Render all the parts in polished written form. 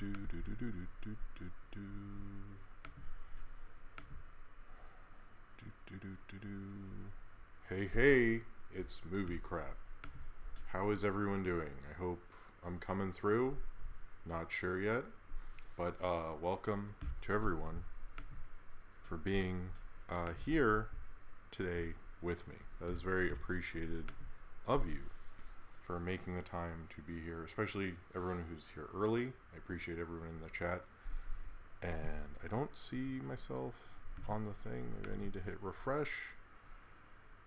do, do, do, do, do, do, do. Do, do, do, do. Hey, hey, it's Movie Crap. How is everyone doing? I hope I'm coming through. Not sure yet, but welcome to everyone for being here today with me. That is very appreciated of you for making the time to be here, especially everyone who's here early. I appreciate everyone in the chat. And I don't see myself on the thing. Maybe I need to hit refresh.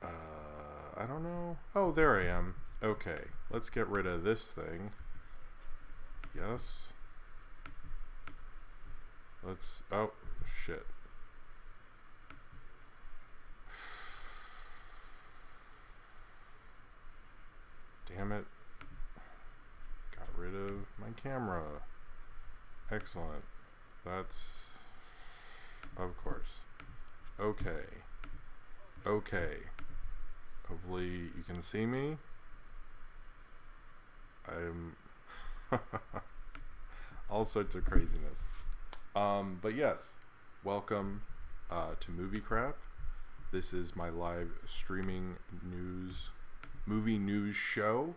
I don't know. Oh, there I am. Okay, let's get rid of this thing. Yes. Let's, oh, shit. Damn it. Got rid of my camera. Excellent. That's, of course. Okay. Okay. Hopefully you can see me. I'm all sorts of craziness. But yes, welcome to Movie Crap. This is my live streaming movie news show.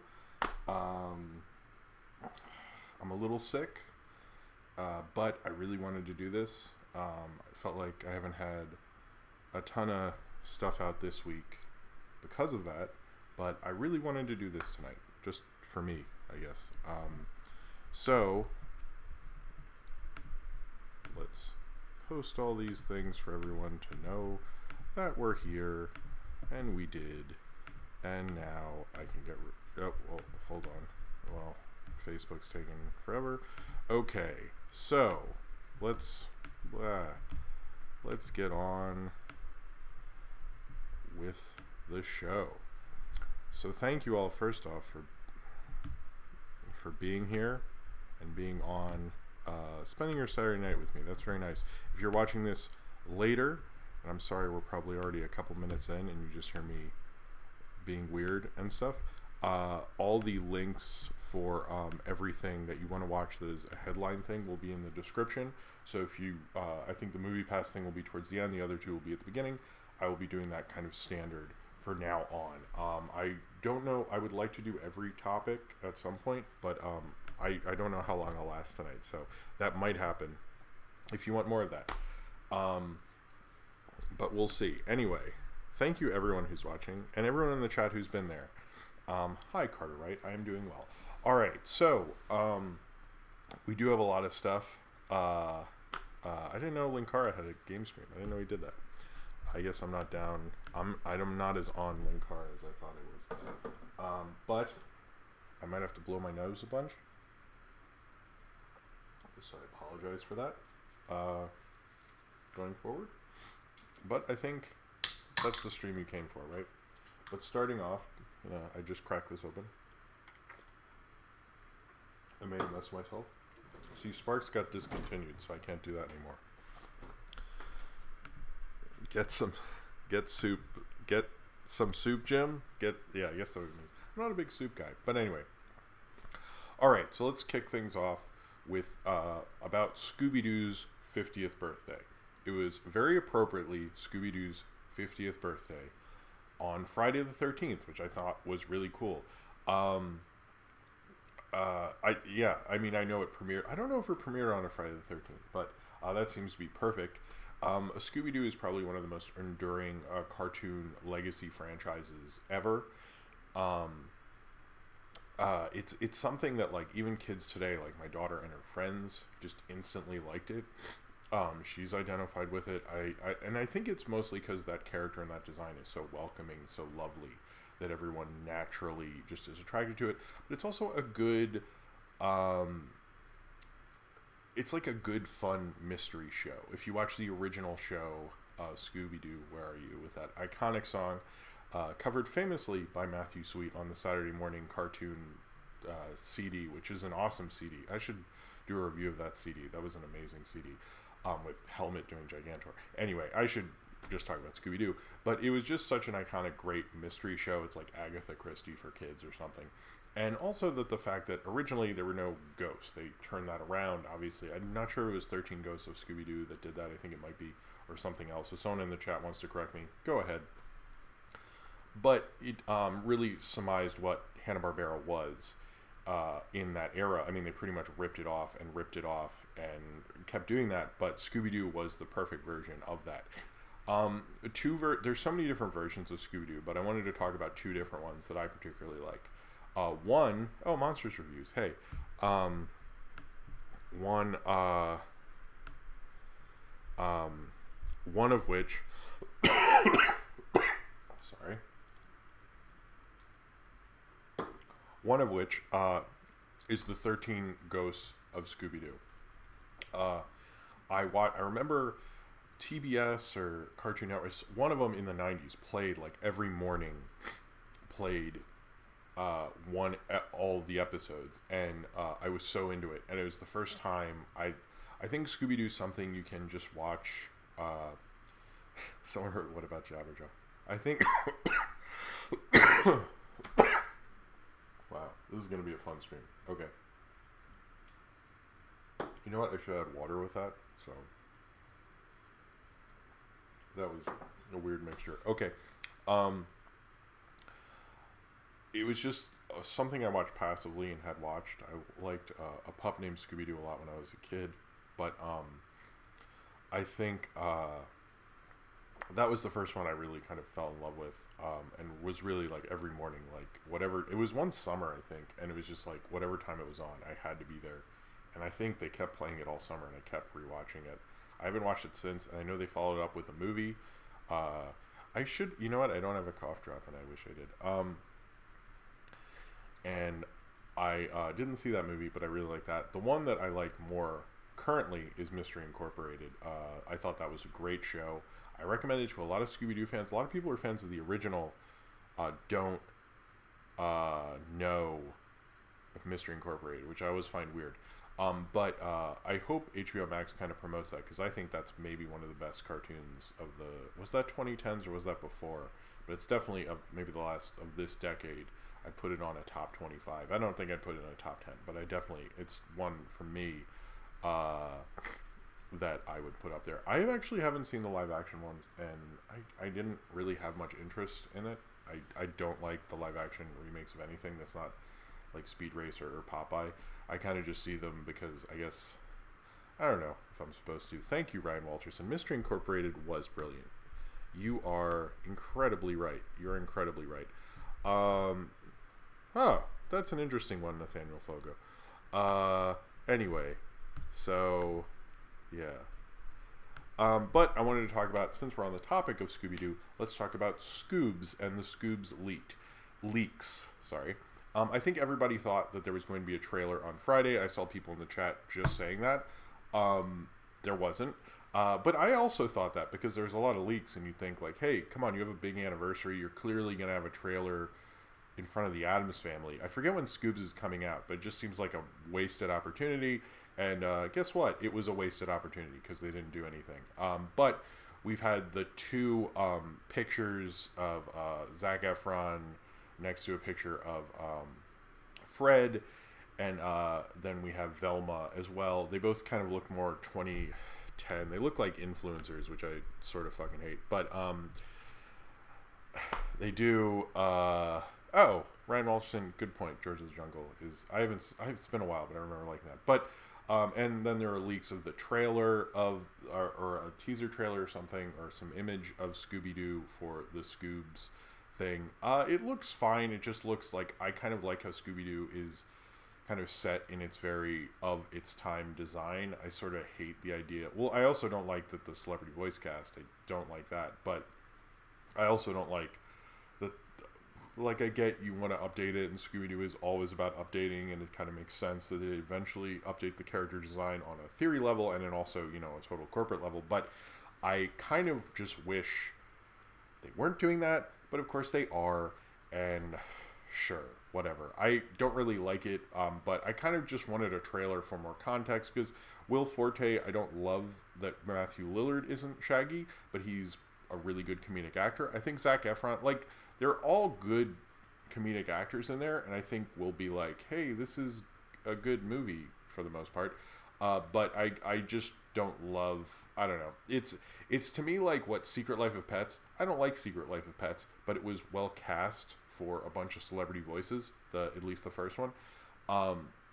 I'm a little sick, but I really wanted to do this. I felt like I haven't had a ton of stuff out this week because of that, but I really wanted to do this tonight, just for me, I guess. So let's post all these things for everyone to know that we're here, and we did. And now I can get oh, well, hold on. Well, Facebook's taking forever. Okay, so let's get on with the show. So thank you all first off for being here and being on, spending your Saturday night with me. That's very nice. If you're watching this later, and I'm sorry we're probably already a couple minutes in and you just hear me being weird and stuff, all the links for everything that you want to watch that is a headline thing will be in the description. So if you, I think the MoviePass thing will be towards the end, the other two will be at the beginning. I will be doing that kind of standard for now on. I don't know, I would like to do every topic at some point, but I don't know how long I'll last tonight, so that might happen if you want more of that. But we'll see. Anyway, thank you everyone who's watching, and everyone in the chat who's been there. Hi Carter-Wright, I am doing well. Alright, so we do have a lot of stuff. I didn't know Linkara had a game stream. I didn't know he did that. I guess I'm not down. I'm not as on Linkara as I thought I was. But I might have to blow my nose a bunch. So I apologize for that. Going forward. But I think that's the stream you came for, right? But starting off, I just cracked this open. I made a mess of myself. See, Sparks got discontinued, so I can't do that anymore. Get some soup, Jim. Yeah, I guess that's what it means. I'm not a big soup guy, but anyway. All right, so let's kick things off with about Scooby-Doo's 50th birthday. It was very appropriately Scooby-Doo's 50th birthday on Friday the 13th, which I thought was really cool. I know it premiered. I don't know if it premiered on a Friday the 13th, but that seems to be perfect. Scooby-Doo is probably one of the most enduring cartoon legacy franchises ever. It's something that, like, even kids today, like my daughter and her friends, just instantly liked it. She's identified with it. I think it's mostly because that character and that design is so welcoming, so lovely, that everyone naturally just is attracted to it. But it's also a good, it's like a good, fun mystery show. If you watch the original show, Scooby-Doo, Where Are You?, with that iconic song, covered famously by Matthew Sweet on the Saturday morning cartoon CD, which is an awesome CD. I should do a review of that CD. That was an amazing CD, with Helmet doing Gigantor. Anyway, I should just talking about Scooby-Doo, but it was just such an iconic, great mystery show. It's like Agatha Christie for kids or something. And also that the fact that originally there were no ghosts. They turned that around, obviously. I'm not sure it was 13 Ghosts of Scooby-Doo that did that. I think it might be, or something else. If someone in the chat wants to correct me, go ahead. But it really surmised what Hanna-Barbera was in that era. I mean, they pretty much ripped it off and kept doing that, but Scooby-Doo was the perfect version of that. There's so many different versions of Scooby-Doo, but I wanted to talk about two different ones that I particularly like. Monsters reviews. Hey, one of which, sorry, is the 13 Ghosts of Scooby-Doo. I remember TBS or Cartoon Network, one of them in the 90s played like every morning, all the episodes, and I was so into it, and it was the first time I think Scooby-Doo is something you can just watch. Someone heard, what about Jabberjaw? I think wow, this is gonna be a fun stream. Okay, you know what, I should add water with that, so that was a weird mixture. Okay, it was just something I watched passively and had watched. I liked a pup named Scooby-Doo a lot when I was a kid, but I think that was the first one I really kind of fell in love with, and was really like every morning, like whatever. It was one summer, I think, and it was just like whatever time it was on, I had to be there. And I think they kept playing it all summer, and I kept rewatching it. I haven't watched it since, and I know they followed it up with a movie. I should, you know what? I don't have a cough drop, and I wish I did. And I didn't see that movie, but I really like that. The one that I like more currently is Mystery Incorporated. I thought that was a great show. I recommend it to a lot of Scooby-Doo fans. A lot of people who are fans of the original don't know of Mystery Incorporated, which I always find weird. But I hope HBO Max kind of promotes that, because I think that's maybe one of the best cartoons of the... Was that 2010s or was that before? But it's definitely of maybe the last of this decade. I put it on a top 25. I don't think I'd put it in a top 10, but it's one for me that I would put up there. I actually haven't seen the live action ones, and I didn't really have much interest in it. I don't like the live action remakes of anything that's not like Speed Racer or Popeye. I kind of just see them because I guess, I don't know if I'm supposed to. Thank you, Ryan Walterson. Mystery Incorporated was brilliant. You are incredibly right. You're incredibly right. That's an interesting one, Nathaniel Fogo. Anyway, so, yeah. But I wanted to talk about, since we're on the topic of Scooby-Doo, let's talk about Scoobs and the Scoobs leaks. Sorry. I think everybody thought that there was going to be a trailer on Friday. I saw people in the chat just saying that. There wasn't. But I also thought that, because there's a lot of leaks, and you think like, hey, come on, you have a big anniversary. You're clearly going to have a trailer in front of the Addams Family. I forget when Scoobs is coming out, but it just seems like a wasted opportunity. And guess what? It was a wasted opportunity because they didn't do anything. But we've had the two pictures of Zac Efron next to a picture of Fred, and then we have Velma as well. They both kind of look more 2010. They look like influencers, which I sort of fucking hate. But they do... Ryan Walterson, good point. George of the Jungle is... It's been a while, but I remember liking that. But... and then there are leaks of the trailer of, or a teaser trailer or something, or some image of Scooby-Doo for the Scoobs thing. It looks fine. It just looks like, I kind of like how Scooby-Doo is kind of set in its very of its time design. I sort of hate the idea. Well, I also don't like that the celebrity voice cast. I don't like that, but I also don't like the... Like, I get you want to update it, and Scooby-Doo is always about updating, and it kind of makes sense that they eventually update the character design on a theory level, and then also, you know, a total corporate level. But I kind of just wish they weren't doing that, but of course they are, and sure, whatever. I don't really like it, but I kind of just wanted a trailer for more context, because Will Forte, I don't love that Matthew Lillard isn't Shaggy, but he's a really good comedic actor. I think Zac Efron, like, they're all good comedic actors in there, and I think we'll be like, hey, this is a good movie for the most part. But I just don't love, I don't know. It's to me like what Secret Life of Pets. I don't like Secret Life of Pets, but it was well cast for a bunch of celebrity voices, at least the first one.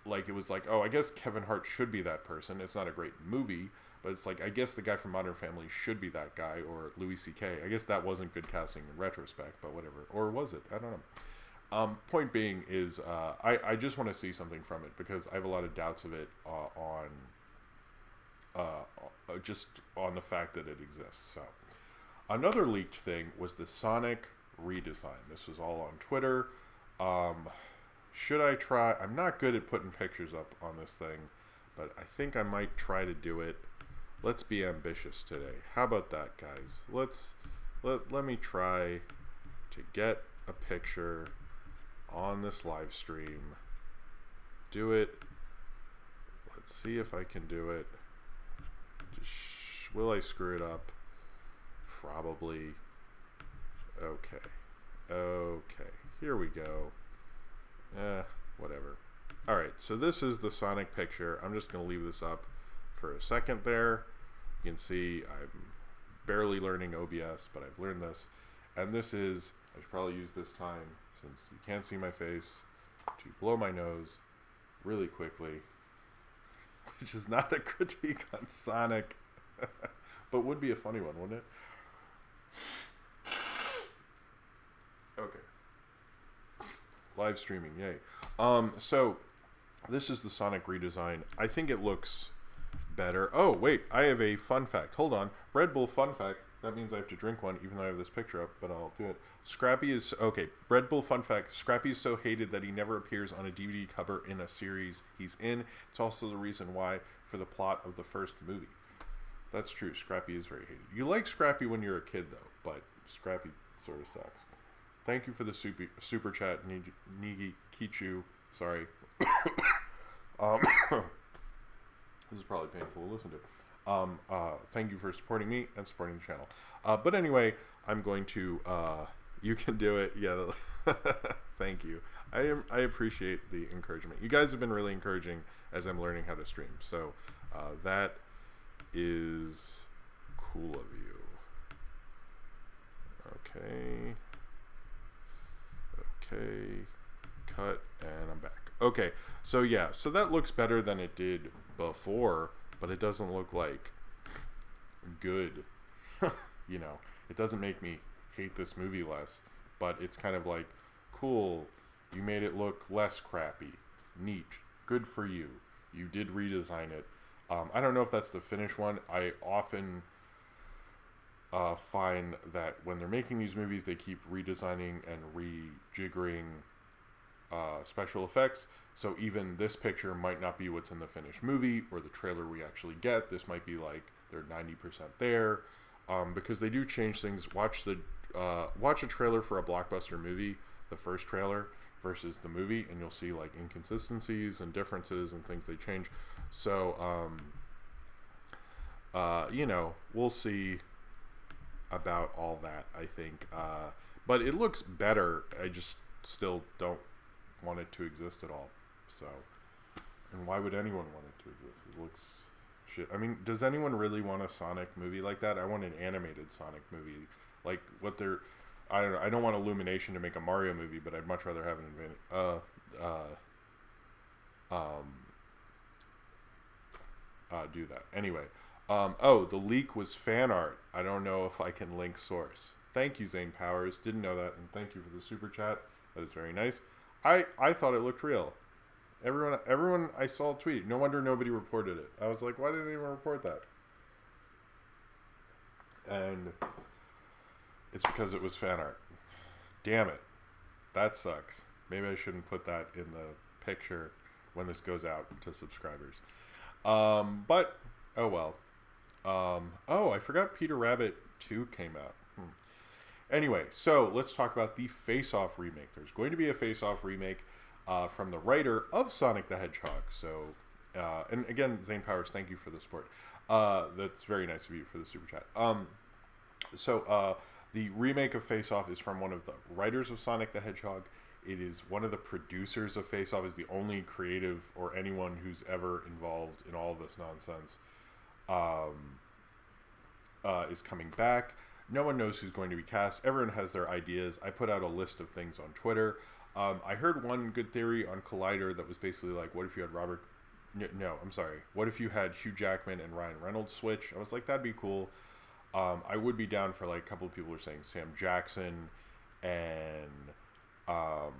Like, it was like, oh, I guess Kevin Hart should be that person. It's not a great movie, but it's like, I guess the guy from Modern Family should be that guy, or Louis C.K. I guess that wasn't good casting in retrospect, but whatever. Or was it? I don't know. Point being is, I just want to see something from it, because I have a lot of doubts of it just on the fact that it exists. So, another leaked thing was the Sonic redesign. This was all on Twitter. Should I try? I'm not good at putting pictures up on this thing, but I think I might try to do it. Let's be ambitious today. How about that, guys? Let me try to get a picture on this live stream. Do it. Let's see if I can do it. Will I screw it up? Probably. Okay. Here we go. Whatever. Alright, so this is the Sonic picture. I'm just going to leave this up for a second there. You can see I'm barely learning OBS, but I've learned this. And this is, I should probably use this time, since you can't see my face, to blow my nose really quickly. Which is not a critique on Sonic, but would be a funny one, wouldn't it? Okay. Live streaming, yay. So this is the Sonic redesign. I think it looks better. Oh, wait, I have a fun fact. Hold on. Red Bull fun fact. That means I have to drink one, even though I have this picture up, but I'll do it. Scrappy is, okay, Red Bull fun fact. Scrappy is so hated that he never appears on a DVD cover in a series he's in. It's also the reason why for the plot of the first movie. That's true. Scrappy is very hated. You like Scrappy when you're a kid, though, but Scrappy sort of sucks. Thank you for the super chat, Nigi Kichu. Sorry. This is probably painful to listen to. Thank you for supporting me and supporting the channel. But anyway, I'm going to, you can do it. Yeah. Thank you. I appreciate the encouragement. You guys have been really encouraging as I'm learning how to stream. So, that is cool of you. Okay. Cut, and I'm back. Okay, so yeah, so that looks better than it did before, but it doesn't look like good. You know, it doesn't make me hate this movie less, but it's kind of like, cool, you made it look less crappy. Neat. Good for you. You did redesign it. I don't know if that's the finished one. I often find that when they're making these movies, they keep redesigning and rejiggering special effects. So even this picture might not be what's in the finished movie or the trailer we actually get. This might be like they're 90% there, because they do change things. Watch a trailer for a blockbuster movie, the first trailer versus the movie, and you'll see like inconsistencies and differences and things they change. So you know, we'll see about all that, I think, but it looks better. I just still don't want it to exist at all. So, and why would anyone want it to exist? It looks shit. I mean, does anyone really want a Sonic movie like that? I want an animated Sonic movie, like what they're, I don't know. I don't want Illumination to make a Mario movie, but I'd much rather have an do that. Anyway, oh, the leak was fan art. I don't know if I can link source. Thank you, Zane Powers. Didn't know that, and thank you for the super chat. That is very nice. I thought it looked real. Everyone I saw tweet. No wonder nobody reported it. I was like, why didn't anyone report that? And it's because it was fan art. Damn it. That sucks. Maybe I shouldn't put that in the picture when this goes out to subscribers. But, oh well. Oh, I forgot Peter Rabbit 2 came out. Anyway, so let's talk about the Face Off remake. There's going to be a Face Off remake from the writer of Sonic the Hedgehog. So, and again, Zane Powers, thank you for the support. That's very nice of you for the super chat. The remake of Face Off is from one of the writers of Sonic the Hedgehog. It is one of the producers of Face Off. Is the only creative or anyone who's ever involved in all of this nonsense. Is coming back. No one knows who's going to be cast. Everyone has their ideas. I put out a list of things on Twitter. I heard one good theory on Collider that was basically like, what if you had what if you had Hugh Jackman and Ryan Reynolds switch? I was like, that'd be cool. I would be down for, like, a couple of people are saying Sam Jackson and Denzel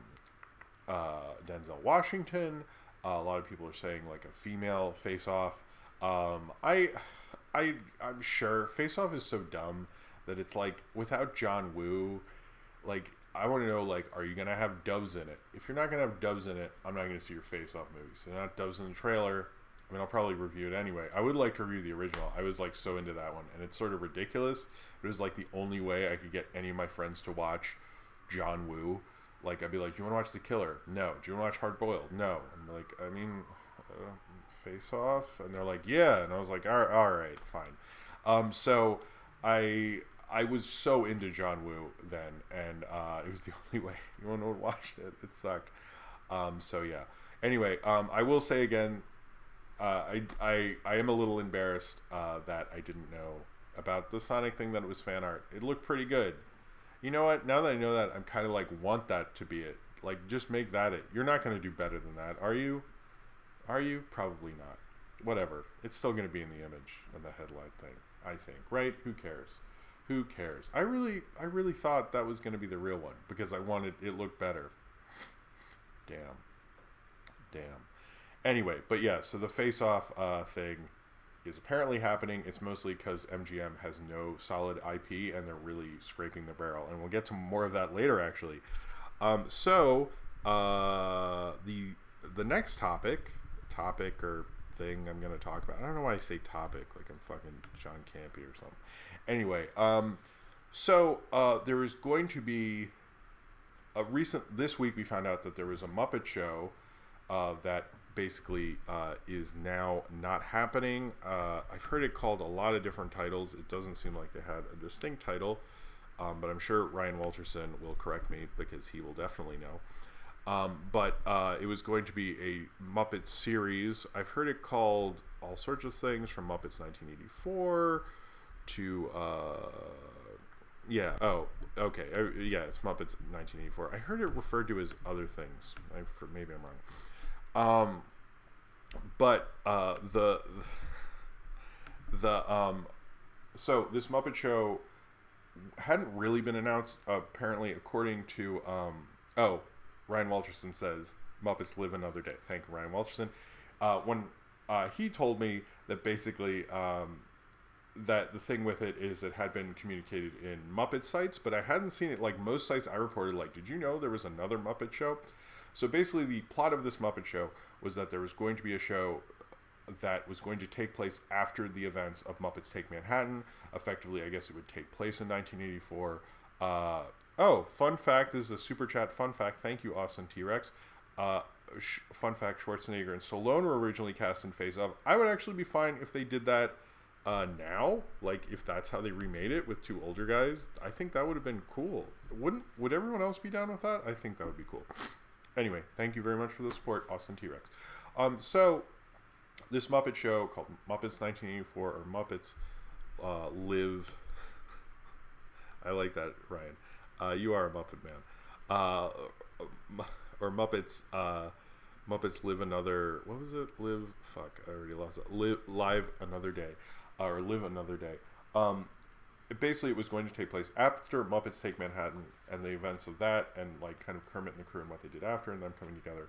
Washington. A lot of people are saying, like, a female Face-Off. I'm sure Face-Off is so dumb that it's like, without John Woo, like, I want to know, like, are you going to have doves in it? If you're not going to have doves in it, I'm not going to see your Face-Off movies. So not doves in the trailer. I mean, I'll probably review it anyway. I would like to review the original. I was, like, so into that one. And it's sort of ridiculous. It was, like, the only way I could get any of my friends to watch John Woo. Like, I'd be like, do you want to watch The Killer? No. Do you want to watch Hard Boiled? No. I'm like, I mean, Face Off? And they're like, yeah. And I was like, all right, fine. So I was so into John Woo then, and it was the only way anyone would watch it. It sucked. So yeah. Anyway, I will say again, I am a little embarrassed that I didn't know about the Sonic thing, that it was fan art. It looked pretty good. You know what? Now that I know that, I'm kind of like, want that to be it. Like, just make that it. You're not going to do better than that, are you? Are you? Probably not. Whatever. It's still going to be in the image and the headline thing, I think. Right? Who cares? Who cares? I really thought that was going to be the real one because I wanted it looked better. Damn. Anyway, but yeah, so the Face-Off thing is apparently happening. It's mostly because MGM has no solid IP and they're really scraping the barrel. And we'll get to more of that later, actually. The next topic or thing I'm going to talk about. I don't know why I say topic like I'm fucking John Campy or something. Anyway, there is going to be this week we found out that there was a Muppet show that basically is now not happening. I've heard it called a lot of different titles. It doesn't seem like they had a distinct title, but I'm sure Ryan Walterson will correct me because he will definitely know. But it was going to be a Muppet series. I've heard it called all sorts of things, from Muppets 1984 to it's Muppets 1984. I heard it referred to as other things. Maybe I'm wrong. So this Muppet show hadn't really been announced, apparently, according to Ryan Walterson says Muppets Live Another Day. Thank you, Ryan Walterson. When he told me that basically that the thing with it is it had been communicated in Muppet sites, but I hadn't seen it. Like most sites I reported, like, did you know there was another Muppet show? So basically the plot of this Muppet show was that there was going to be a show that was going to take place after the events of Muppets Take Manhattan. Effectively, I guess it would take place in 1984. Fun fact, this is a super chat fun fact. Thank you, Austin T-Rex. Fun fact, Schwarzenegger and Stallone were originally cast in Face Off. I would actually be fine if they did that now. Like, if that's how they remade it with two older guys, I think that would have been cool. Would everyone else be down with that? I think that would be cool. Anyway, thank you very much for the support, Austin T-Rex. So, this Muppet show called Muppets 1984, or Muppets Live... I like that, Ryan. You are a Muppet man. Or Muppets Live Another... What was it? I already lost it. Live Another Day. Or Live Another Day. Basically, it was going to take place after Muppets Take Manhattan and the events of that, and like kind of Kermit and the crew and what they did after, and them coming together.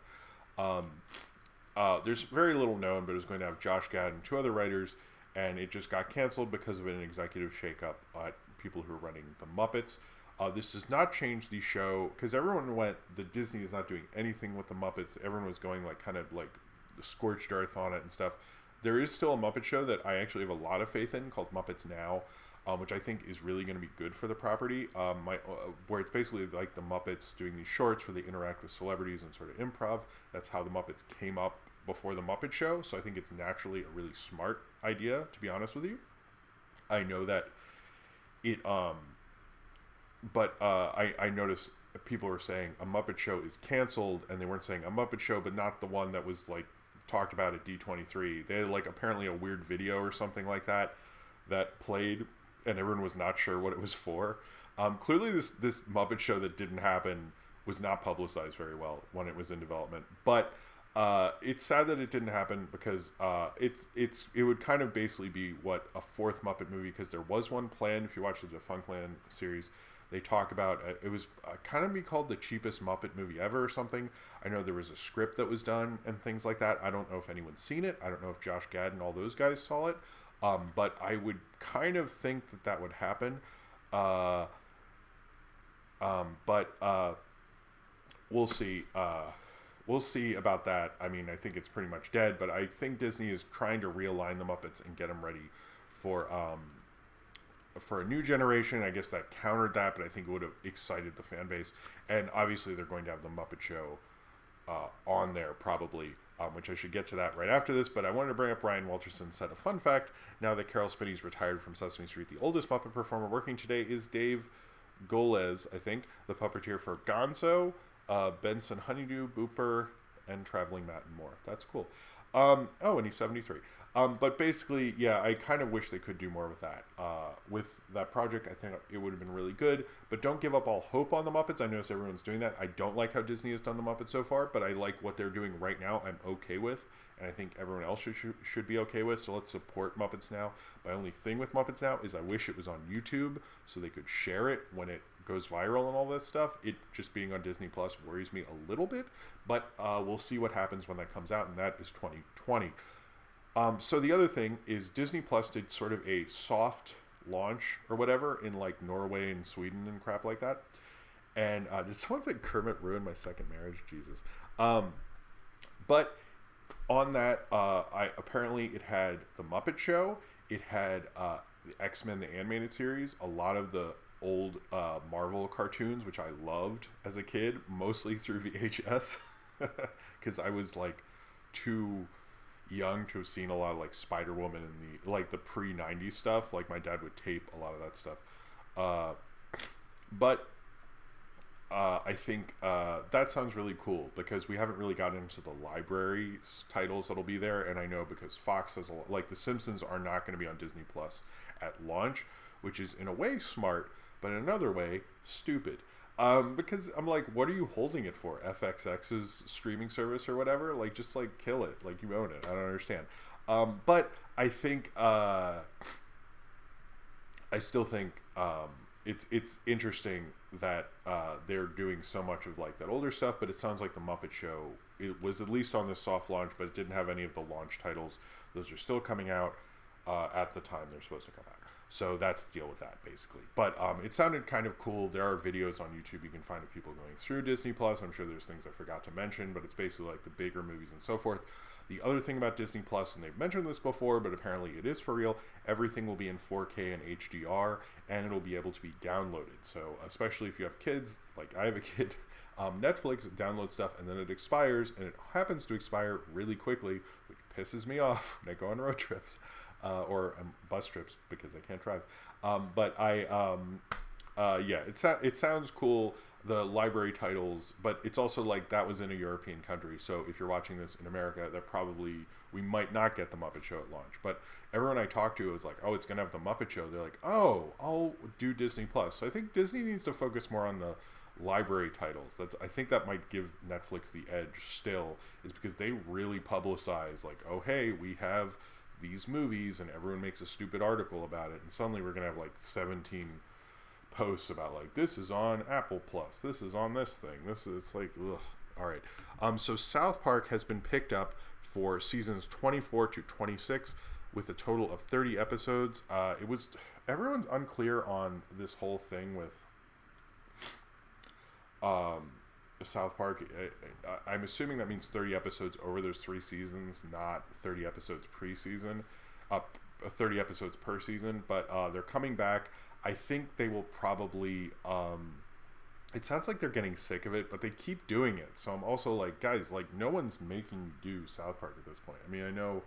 There's very little known, but it was going to have Josh Gad and two other writers, and it just got canceled because of an executive shakeup at people who are running the Muppets. This does not change the show, because everyone went, the Disney is not doing anything with the Muppets. Everyone was going like kind of like scorched earth on it and stuff. There is still a Muppet show that I actually have a lot of faith in called Muppets Now, which I think is really going to be good for the property, where it's basically like the Muppets doing these shorts where they interact with celebrities and sort of improv. That's how the Muppets came up before the Muppet Show, so I think it's naturally a really smart idea, to be honest with you. I know that it but I noticed people were saying a Muppet Show is canceled, and they weren't saying a Muppet Show, but not the one that was like talked about at D23. They had like apparently a weird video or something like that played, and everyone was not sure what it was for. Clearly this Muppet Show that didn't happen was not publicized very well when it was in development, but it's sad that it didn't happen, because it would kind of basically be what a fourth Muppet movie, because there was one planned. If you watch the Defunctland series, they talk about it was kind of be called the cheapest Muppet movie ever or something. I know there was a script that was done and things like that. I don't know if anyone's seen it. I don't know if Josh Gad and all those guys saw it, but I would kind of think that would happen. But we'll see. We'll see about that. I mean, I think it's pretty much dead, but I think Disney is trying to realign the Muppets and get them ready for a new generation. I guess that countered that, but I think it would have excited the fan base. And obviously, they're going to have the Muppet Show on there probably, which I should get to that right after this. But I wanted to bring up Ryan Walterson said a fun fact. Now that Carol Spinney's retired from Sesame Street, the oldest Muppet performer working today is Dave Golez, I think, the puppeteer for Gonzo, Benson Honeydew, Booper, and Traveling Matt and more. That's cool. And he's 73. But basically, yeah, I kind of wish they could do more with that. With that project, I think it would have been really good. But don't give up all hope on the Muppets. I notice everyone's doing that. I don't like how Disney has done the Muppets so far, but I like what they're doing right now. I'm okay with, and I think everyone else should be okay with. So let's support Muppets Now. My only thing with Muppets Now is I wish it was on YouTube so they could share it when it goes viral and all this stuff. It just being on Disney Plus worries me a little bit, but we'll see what happens when that comes out, and that is 2020. So the other thing is Disney Plus did sort of a soft launch or whatever in like Norway and Sweden and crap like that. And did someone say Kermit ruined my second marriage? Jesus. But on that, apparently it had the Muppet Show. It had the X-Men, the animated series, a lot of the old Marvel cartoons, which I loved as a kid, mostly through VHS, because I was like too young to have seen a lot of like Spider-Woman and the pre-90s stuff. Like my dad would tape a lot of that stuff. But I think that sounds really cool, because we haven't really gotten into the library titles that'll be there, and I know because Fox has like The Simpsons are not going to be on Disney Plus at launch, which is in a way smart, but in another way stupid. Because I'm like, what are you holding it for? FXX's streaming service or whatever? Like, just like kill it, like you own it. I don't understand. But I think I still think it's interesting that they're doing so much of like that older stuff. But it sounds like the Muppet Show, it was at least on the soft launch, but it didn't have any of the launch titles. Those are still coming out at the time they're supposed to come out. So that's the deal with that, basically. But it sounded kind of cool. There are videos on YouTube you can find of people going through Disney Plus. I'm sure there's things I forgot to mention, but it's basically like the bigger movies and so forth. The other thing about Disney Plus, and they've mentioned this before, but apparently it is for real, everything will be in 4K and HDR, and it'll be able to be downloaded. So especially if you have kids, like I have a kid, Netflix downloads stuff and then it expires, and it happens to expire really quickly, which pisses me off when I go on road trips. Or bus trips, because I can't drive. But it sounds cool, the library titles, but it's also like that was in a European country. So if you're watching this in America, we might not get the Muppet Show at launch. But everyone I talked to was like, oh, it's going to have the Muppet Show. They're like, oh, I'll do Disney Plus. So I think Disney needs to focus more on the library titles. I think that might give Netflix the edge still, is because they really publicize like, oh, hey, we have these movies, and everyone makes a stupid article about it, and suddenly we're gonna have like 17 posts about like, this is on Apple Plus, this is on this thing, it's like, ugh. All right. So South Park has been picked up for seasons 24 to 26 with a total of 30 episodes. Everyone's unclear on this whole thing with South Park. I'm assuming that means 30 episodes over those 3 seasons, not 30 episodes pre-season, 30 episodes per season, but they're coming back. I think they will probably, it sounds like they're getting sick of it, but they keep doing it. So I'm also like, guys, like no one's making you do South Park at this point. I mean, I know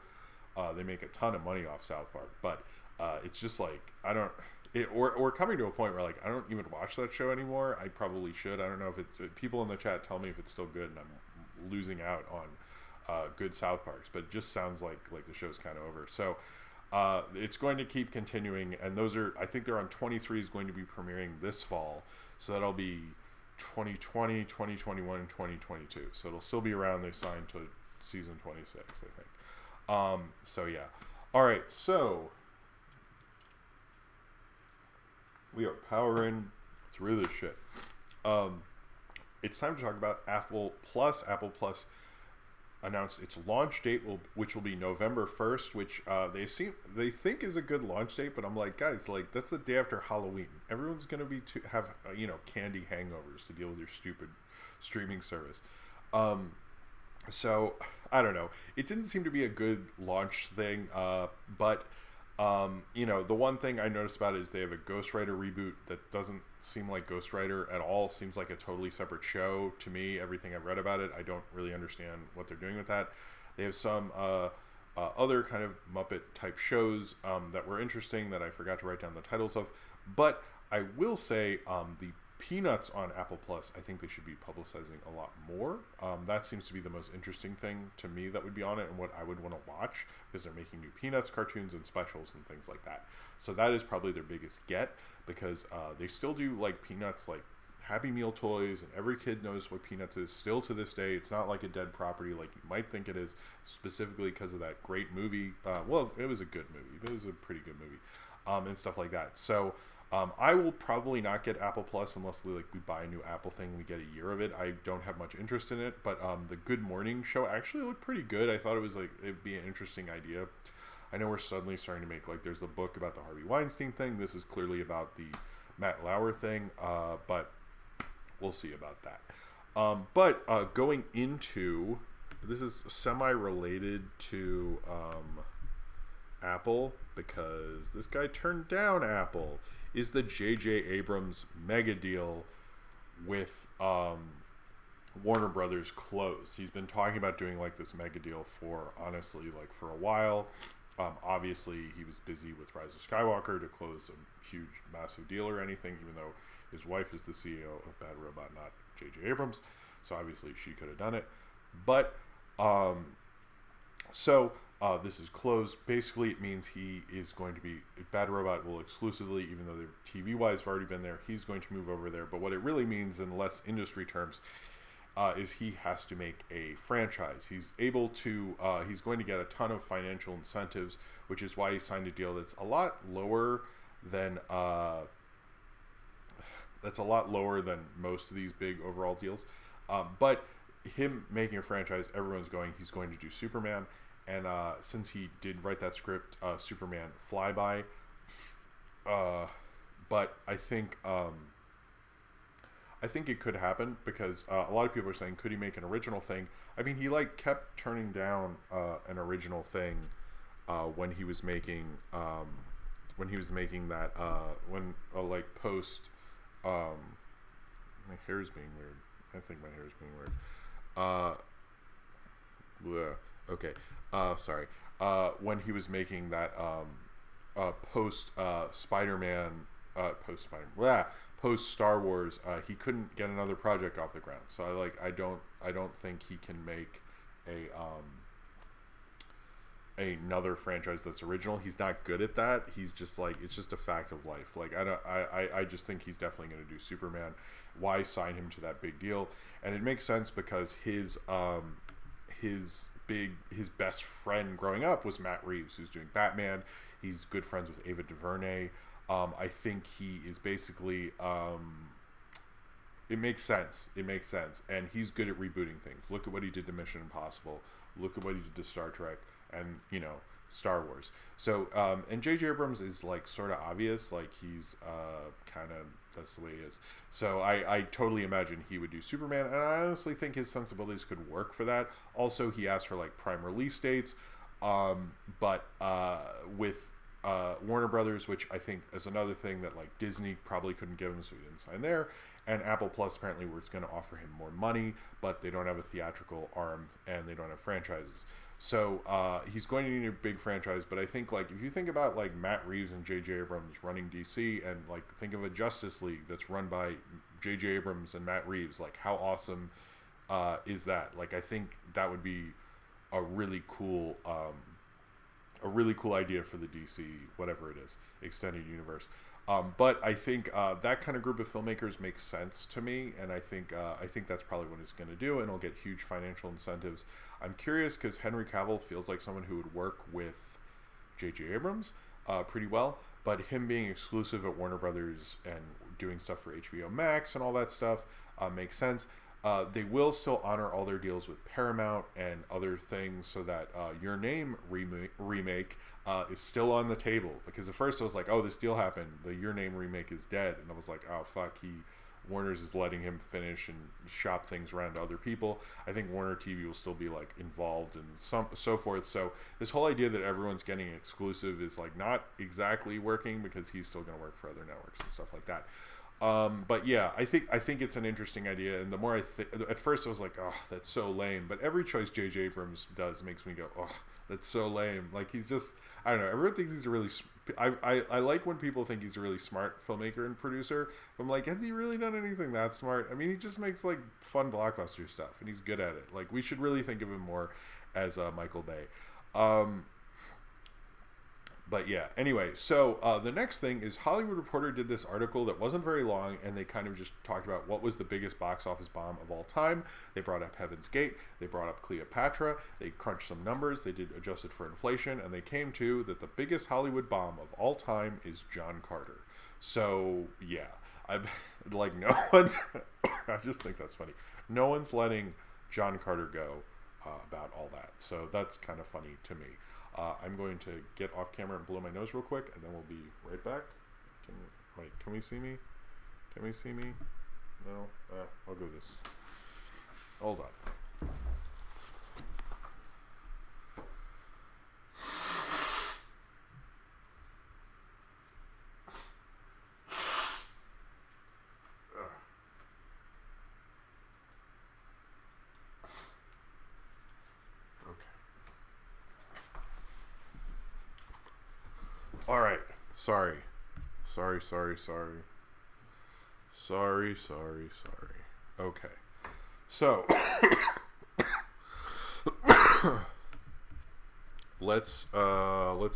they make a ton of money off South Park, but it's just like, or coming to a point where like I don't even watch that show anymore. I probably should. I don't know if it's people in the chat tell me if it's still good, and I'm losing out on good South Parks, but it just sounds like the show's kind of over. So it's going to keep continuing, and those are, I think they're on 23 is going to be premiering this fall, so that'll be 2020, 2021, and 2022. So it'll still be around. They signed to season 26, I think. So yeah. All right, so we are powering through this shit. It's time to talk about Apple Plus. Apple Plus announced its launch date, which will be November 1st, which they think is a good launch date, but I'm like, guys, like that's the day after Halloween. Everyone's gonna be have candy hangovers to deal with your stupid streaming service. So I don't know. It didn't seem to be a good launch thing, but the one thing I noticed about it is they have a Ghost Rider reboot that doesn't seem like Ghost Rider at all. Seems like a totally separate show to me. Everything I've read about it, I don't really understand what they're doing with that. They have some other kind of Muppet type shows that were interesting that I forgot to write down the titles of. But I will say the Peanuts on Apple Plus, I think they should be publicizing a lot more. That seems to be the most interesting thing to me that would be on it and what I would want to watch, because they're making new Peanuts cartoons and specials and things like that. So that is probably their biggest get, because they still do like Peanuts, like Happy Meal toys, and every kid knows what Peanuts is still to this day. It's not like a dead property like you might think it is, specifically because of that great movie. Well, it was a good movie. It was a pretty good movie, and stuff like that. So I will probably not get Apple Plus unless we buy a new Apple thing, we get a year of it. I don't have much interest in it, but the Good Morning show actually looked pretty good. I thought it was it'd be an interesting idea. I know we're suddenly starting to make there's a book about the Harvey Weinstein thing. This is clearly about the Matt Lauer thing, but we'll see about that. But going into, this is semi-related to Apple, because this guy turned down Apple, is the J.J. Abrams mega deal with Warner Brothers closed. He's been talking about doing this mega deal for, honestly, for a while. Obviously, he was busy with Rise of Skywalker to close a huge, massive deal or anything, even though his wife is the CEO of Bad Robot, not J.J. Abrams. So obviously she could have done it. But, this is closed. Basically, it means he is going to be, Bad Robot will exclusively, even though they're TV-wise have already been there, he's going to move over there. But what it really means, in less industry terms, is he has to make a franchise. He's able to, he's going to get a ton of financial incentives, which is why he signed a deal that's a lot lower than, most of these big overall deals. But him making a franchise, everyone's going, he's going to do Superman. And since he did write that script, Superman Flyby, but I think it could happen, because a lot of people are saying, could he make an original thing? I mean, he kept turning down an original thing when he was making that post. My hair's being weird. I think my hair's being weird. Okay. Sorry. When he was making that post Spider-Man, post Star Wars, he couldn't get another project off the ground. So I don't think he can make another franchise that's original. He's not good at that. He's just it's just a fact of life. I just think he's definitely going to do Superman. Why sign him to that big deal? And it makes sense because his best friend growing up was Matt Reeves, who's doing Batman. He's good friends with Ava DuVernay. I think he is basically, it makes sense. And he's good at rebooting things. Look at what he did to Mission Impossible. Look at what he did to Star Trek and, Star Wars. So, and J.J. Abrams is sort of obvious. He's kind of, that's the way he is. So I totally imagine he would do Superman, and I honestly think his sensibilities could work for that. Also, he asked for prime release dates, but with Warner Brothers, which I think is another thing that Disney probably couldn't give him, so he didn't sign there. And Apple Plus apparently was going to offer him more money, but they don't have a theatrical arm and they don't have franchises. So he's going to need a big franchise, but I think like if you think about like Matt Reeves and J.J. Abrams running DC, and like think of a Justice League that's run by J.J. Abrams and Matt Reeves, like how awesome is that? Like I think that would be a really cool idea for the DC, whatever it is, extended universe. But I think that kind of group of filmmakers makes sense to me, and I think that's probably what it's going to do, and it'll get huge financial incentives. I'm curious because Henry Cavill feels like someone who would work with J.J. Abrams pretty well, but him being exclusive at Warner Brothers and doing stuff for HBO Max and all that stuff makes sense. They will still honor all their deals with Paramount and other things, so that Your Name remake is still on the table. Because at first I was like, oh, this deal happened, the Your Name remake is dead, and I was like, oh fuck, Warner's is letting him finish and shop things around to other people. I think Warner TV will still be like involved and so forth. So this whole idea that everyone's getting exclusive is like not exactly working, because he's still going to work for other networks and stuff like that. But yeah, I think it's an interesting idea, and the more at first I was like, oh, that's so lame. But every choice J.J. Abrams does makes me go, oh, that's so lame. Like he's just, I don't know. Everyone thinks he's a really, I like when people think he's a really smart filmmaker and producer. But I'm like, has he really done anything that smart? I mean, he just makes like fun blockbuster stuff, and he's good at it. Like we should really think of him more as Michael Bay. But yeah, anyway, so the next thing is Hollywood Reporter did this article that wasn't very long, and they kind of just talked about what was the biggest box office bomb of all time. They brought up Heaven's Gate, they brought up Cleopatra, they crunched some numbers, they did adjusted for inflation, and they came to that the biggest Hollywood bomb of all time is John Carter. So yeah, I've like no one's, I just think that's funny. No one's letting John Carter go about all that. So that's kind of funny to me. I'm going to get off camera and blow my nose real quick, and then we'll be right back. Can we see me? Can we see me? No? I'll go this. Hold on. All right. Sorry. Okay. So let's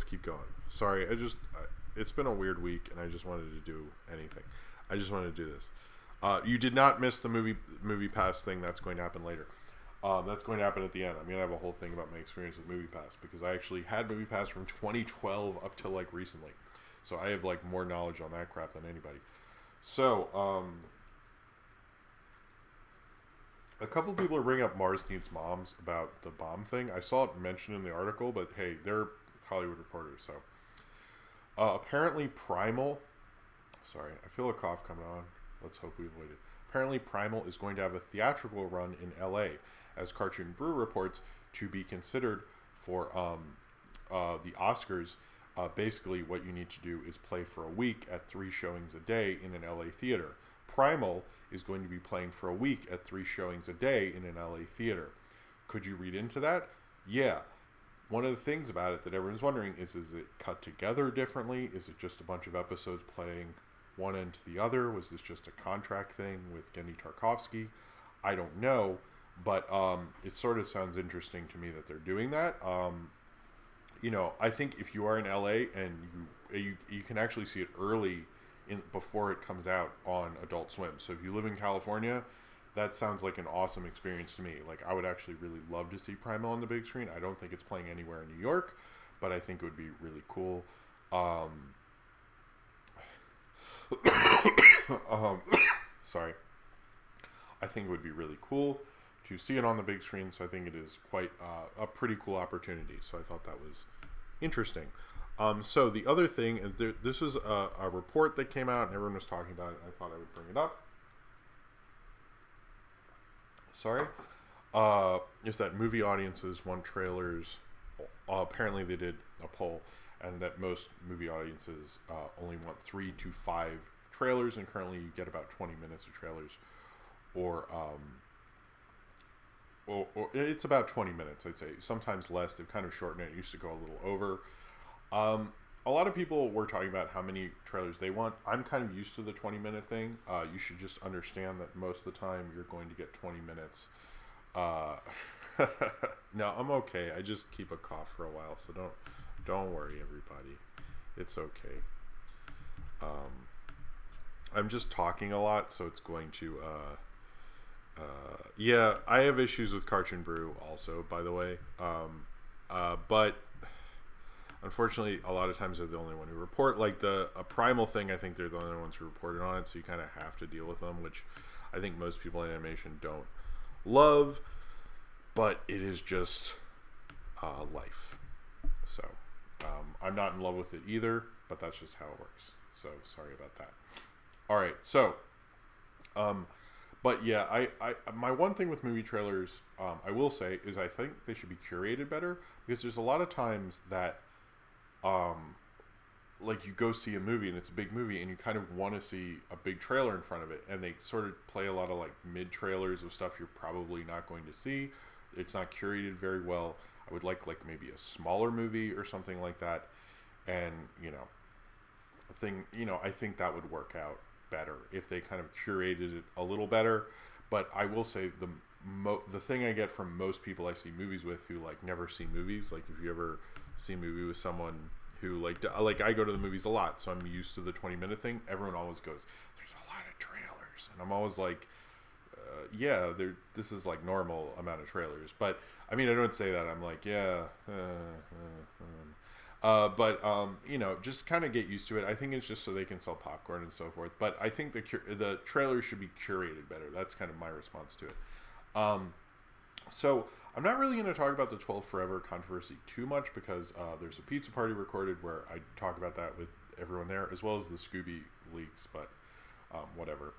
keep going. Sorry, it's been a weird week, and I just wanted to do anything. I just wanted to do this. You did not miss the MoviePass thing. That's going to happen later. That's going to happen at the end. I'm going to have a whole thing about my experience with MoviePass, because I actually had MoviePass from 2012 up till like recently. So I have like more knowledge on that crap than anybody. So, a couple people are bringing up Mars Needs Moms about the bomb thing. I saw it mentioned in the article, but hey, they're Hollywood Reporters. So, apparently Primal, sorry, I feel a cough coming on. Let's hope we avoid it. Apparently Primal is going to have a theatrical run in LA, as Cartoon Brew reports, to be considered for the Oscars. Basically, what you need to do is play for a week at 3 showings a day in an LA theater. Primal is going to be playing for a week at 3 showings a day in an LA theater. Could you read into that? Yeah. One of the things about it that everyone's wondering is it cut together differently? Is it just a bunch of episodes playing one end to the other? Was this just a contract thing with Gendy Tarkovsky? I don't know, but it sort of sounds interesting to me that they're doing that. You know, I think if you are in LA and you can actually see it early before it comes out on Adult Swim. So if you live in California, that sounds like an awesome experience to me. Like, I would actually really love to see Primal on the big screen. I don't think it's playing anywhere in New York, but I think it would be really cool. Sorry. I think it would be really cool to see it on the big screen, so I think it is quite a pretty cool opportunity. So I thought that was interesting. So the other thing is this was a report that came out, and everyone was talking about it. I thought I would bring it up. Sorry. Is that movie audiences want trailers? Apparently they did a poll, and that most movie audiences only want 3 to 5 trailers, and currently you get about 20 minutes of trailers, or or it's about 20 minutes, I'd say. Sometimes less. They've kind of shortened it. It used to go a little over. A lot of people were talking about how many trailers they want. I'm kind of used to the 20-minute thing. You should just understand that most of the time you're going to get 20 minutes. No, I'm okay. I just keep a cough for a while, so don't worry, everybody. It's okay. I'm just talking a lot, so it's going to. Yeah, I have issues with Cartoon Brew also, by the way. But unfortunately, a lot of times they're the only one who report. Like a Primal thing, I think they're the only ones who reported on it, so you kind of have to deal with them, which I think most people in animation don't love. But it is just life. So I'm not in love with it either, but that's just how it works. So sorry about that. All right, so but yeah, I my one thing with movie trailers, I will say, is I think they should be curated better, because there's a lot of times that like you go see a movie and it's a big movie and you kind of want to see a big trailer in front of it, and they sort of play a lot of like mid trailers of stuff you're probably not going to see. It's not curated very well. I would like maybe a smaller movie or something like that, and I think that would work out better if they kind of curated it a little better. But I will say the thing I get from most people I see movies with who like never see movies, like if you ever see a movie with someone who like I go to the movies a lot, so I'm used to the 20-minute thing. Everyone always goes, "There's a lot of trailers," and I'm always like, yeah, this is like normal amount of trailers. But I mean, I don't say that. I'm like, yeah, but just kind of get used to it. I think it's just so they can sell popcorn and so forth. But I think the trailers should be curated better. That's kind of my response to it. So I'm not really going to talk about the 12 Forever controversy too much, because there's a pizza party recorded where I talk about that with everyone there, as well as the Scooby leaks. But whatever.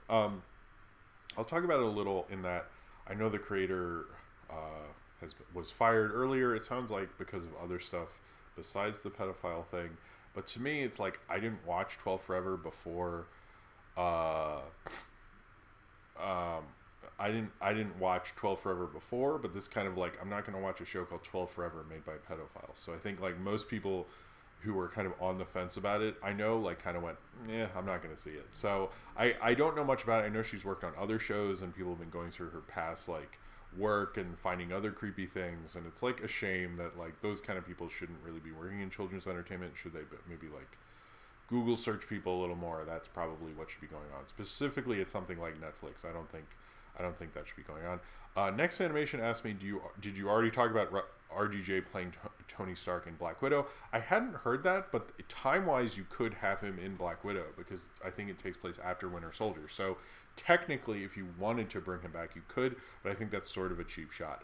I'll talk about it a little, in that I know the creator was fired earlier. It sounds like because of other stuff besides the pedophile thing. But to me, it's like I didn't watch 12 Forever before. I didn't watch 12 Forever before, but this kind of like, I'm not going to watch a show called 12 Forever made by pedophiles. So I think like most people who were kind of on the fence about it, I know like kind of went, yeah, I'm not going to see it. So I don't know much about it. I know she's worked on other shows and people have been going through her past like work and finding other creepy things. And it's like a shame that like those kind of people shouldn't really be working in children's entertainment. Should they maybe like Google search people a little more? That's probably what should be going on. Specifically, it's something like Netflix. I don't think that should be going on. Next Animation asked me, did you already talk about RDJ playing Tony Stark in Black Widow? I hadn't heard that, but time-wise, you could have him in Black Widow, because I think it takes place after Winter Soldier. So technically, if you wanted to bring him back, you could, but I think that's sort of a cheap shot.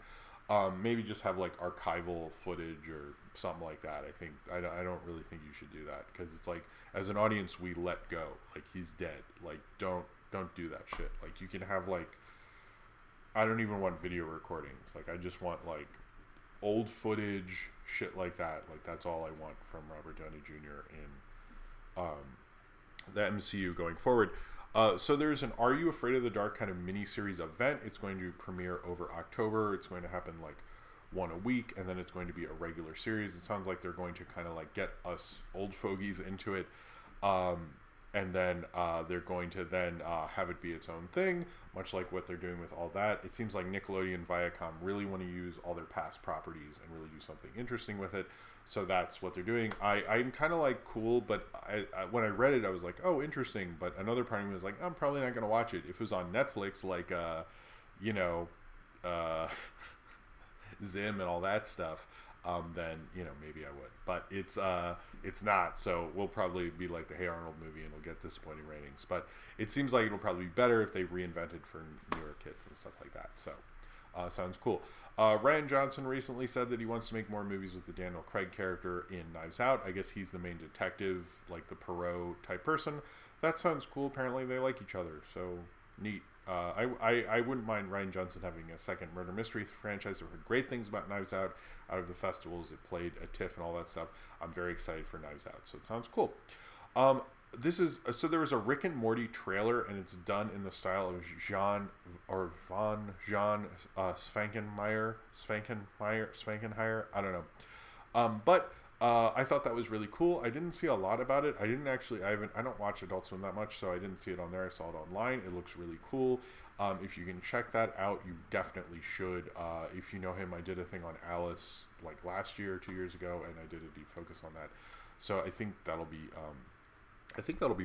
Maybe just have like archival footage or something like that. I don't really think you should do that, because it's like, as an audience, we let go. Like, he's dead. Like, don't do that shit. Like, you can have like, I don't even want video recordings. Like, I just want like old footage, shit like that. Like, that's all I want from Robert Downey Jr. in the MCU going forward. So there's an Are You Afraid of the Dark kind of mini-series event. It's going to premiere over October. It's going to happen like one a week, and then it's going to be a regular series. It sounds like they're going to kind of like get us old fogies into it. And then they're going to then have it be its own thing, much like what they're doing with all that. It seems like Nickelodeon and Viacom really want to use all their past properties and really do something interesting with it. So that's what they're doing. I'm kind of like, cool, but when I read it, I was like, oh, interesting. But another part of me was like, I'm probably not going to watch it. If it was on Netflix, like, Zim and all that stuff, then maybe I would, but it's not. So we'll probably be like the Hey Arnold movie, and we'll get disappointing ratings. But it seems like it'll probably be better if they reinvent it for newer kids and stuff like that. So sounds cool. Rian Johnson recently said that he wants to make more movies with the Daniel Craig character in Knives Out. I guess he's the main detective, like the Poirot type person. That sounds cool. Apparently they like each other, so neat. I wouldn't mind Rian Johnson having a second murder mystery franchise. I've heard great things about Knives Out of the festivals. It played at TIFF and all that stuff. I'm very excited for Knives Out, so it sounds cool. this is so there was a Rick and Morty trailer, and it's done in the style of Jean or Von Jean Spankenheier. I don't know. But I thought that was really cool. I didn't see a lot about it. I don't watch Adult Swim that much, so I didn't see it on there. I saw it online. It looks really cool. If you can check that out, you definitely should. If you know him, I did a thing on Alice like last year or 2 years ago, and I did a deep focus on that. So I think that'll be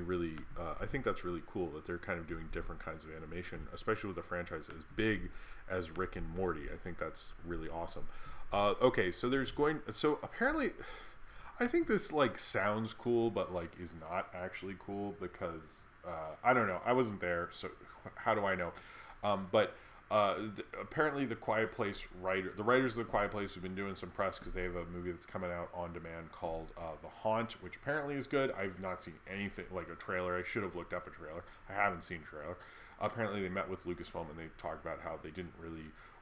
really. I think that's really cool that they're kind of doing different kinds of animation, especially with a franchise as big as Rick and Morty. I think that's really awesome. Okay, so apparently, I think this like sounds cool, but like is not actually cool because I don't know. I wasn't there, so how do I know? Apparently the writers of The Quiet Place have been doing some press because they have a movie that's coming out on demand called The Haunt, which apparently is good. I've not seen anything like a trailer. I should have looked up a trailer. I haven't seen a trailer. Apparently they met with Lucasfilm and they talked about how they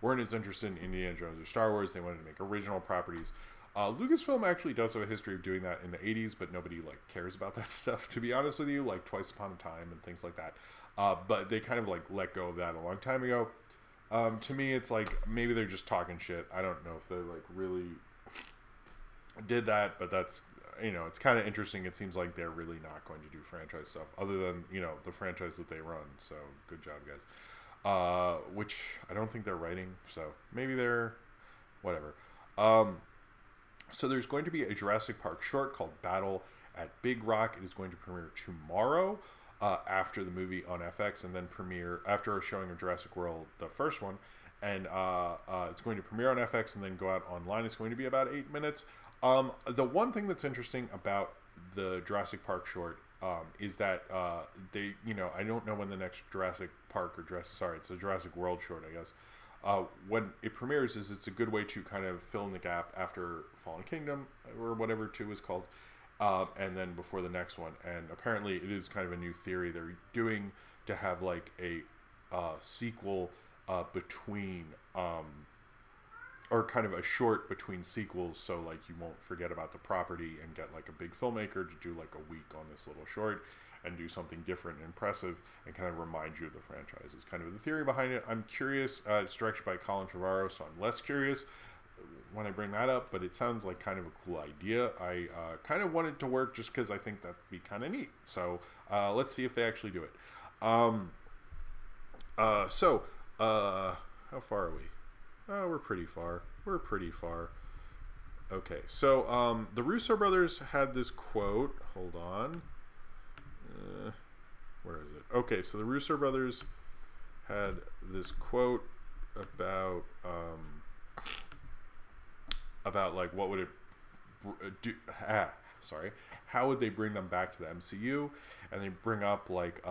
weren't as interested in Indiana Jones or Star Wars. They wanted to make original properties. Lucasfilm actually does have a history of doing that in the 80s, but nobody like cares about that stuff, to be honest with you, like Twice Upon a Time and things like that. But they kind of like let go of that a long time ago. To me, it's like maybe they're just talking shit. I don't know if they like really did that, but that's, it's kind of interesting. It seems like they're really not going to do franchise stuff other than, the franchise that they run. So good job, guys. Which I don't think they're writing. So maybe they're whatever. So there's going to be a Jurassic Park short called Battle at Big Rock. It is going to premiere tomorrow. After the movie on FX, and then premiere after a showing of Jurassic World, the first one, and it's going to premiere on FX and then go out online. It's going to be about 8 minutes. The one thing that's interesting about the Jurassic Park short is that they, I don't know when the next Jurassic it's a Jurassic World short, I guess. When it premieres, it's a good way to kind of fill in the gap after Fallen Kingdom or whatever 2 is called. And then before the next one, and apparently it is kind of a new theory they're doing to have like a sequel between or kind of a short between sequels, so like you won't forget about the property and get like a big filmmaker to do like a week on this little short and do something different and impressive and kind of remind you of the franchise. Is kind of the theory behind it. I'm curious. It's directed by Colin Trevorrow, so I'm less curious when I bring that up, but it sounds like kind of a cool idea. I kind of want it to work just because I think that'd be kind of neat. So let's see if they actually do it. How far are we? Oh, we're pretty far. Okay, so the Russo brothers had this quote. Hold on. Where is it? Okay, so the Russo brothers had this quote about like what would it do? How would they bring them back to the MCU? And they bring up like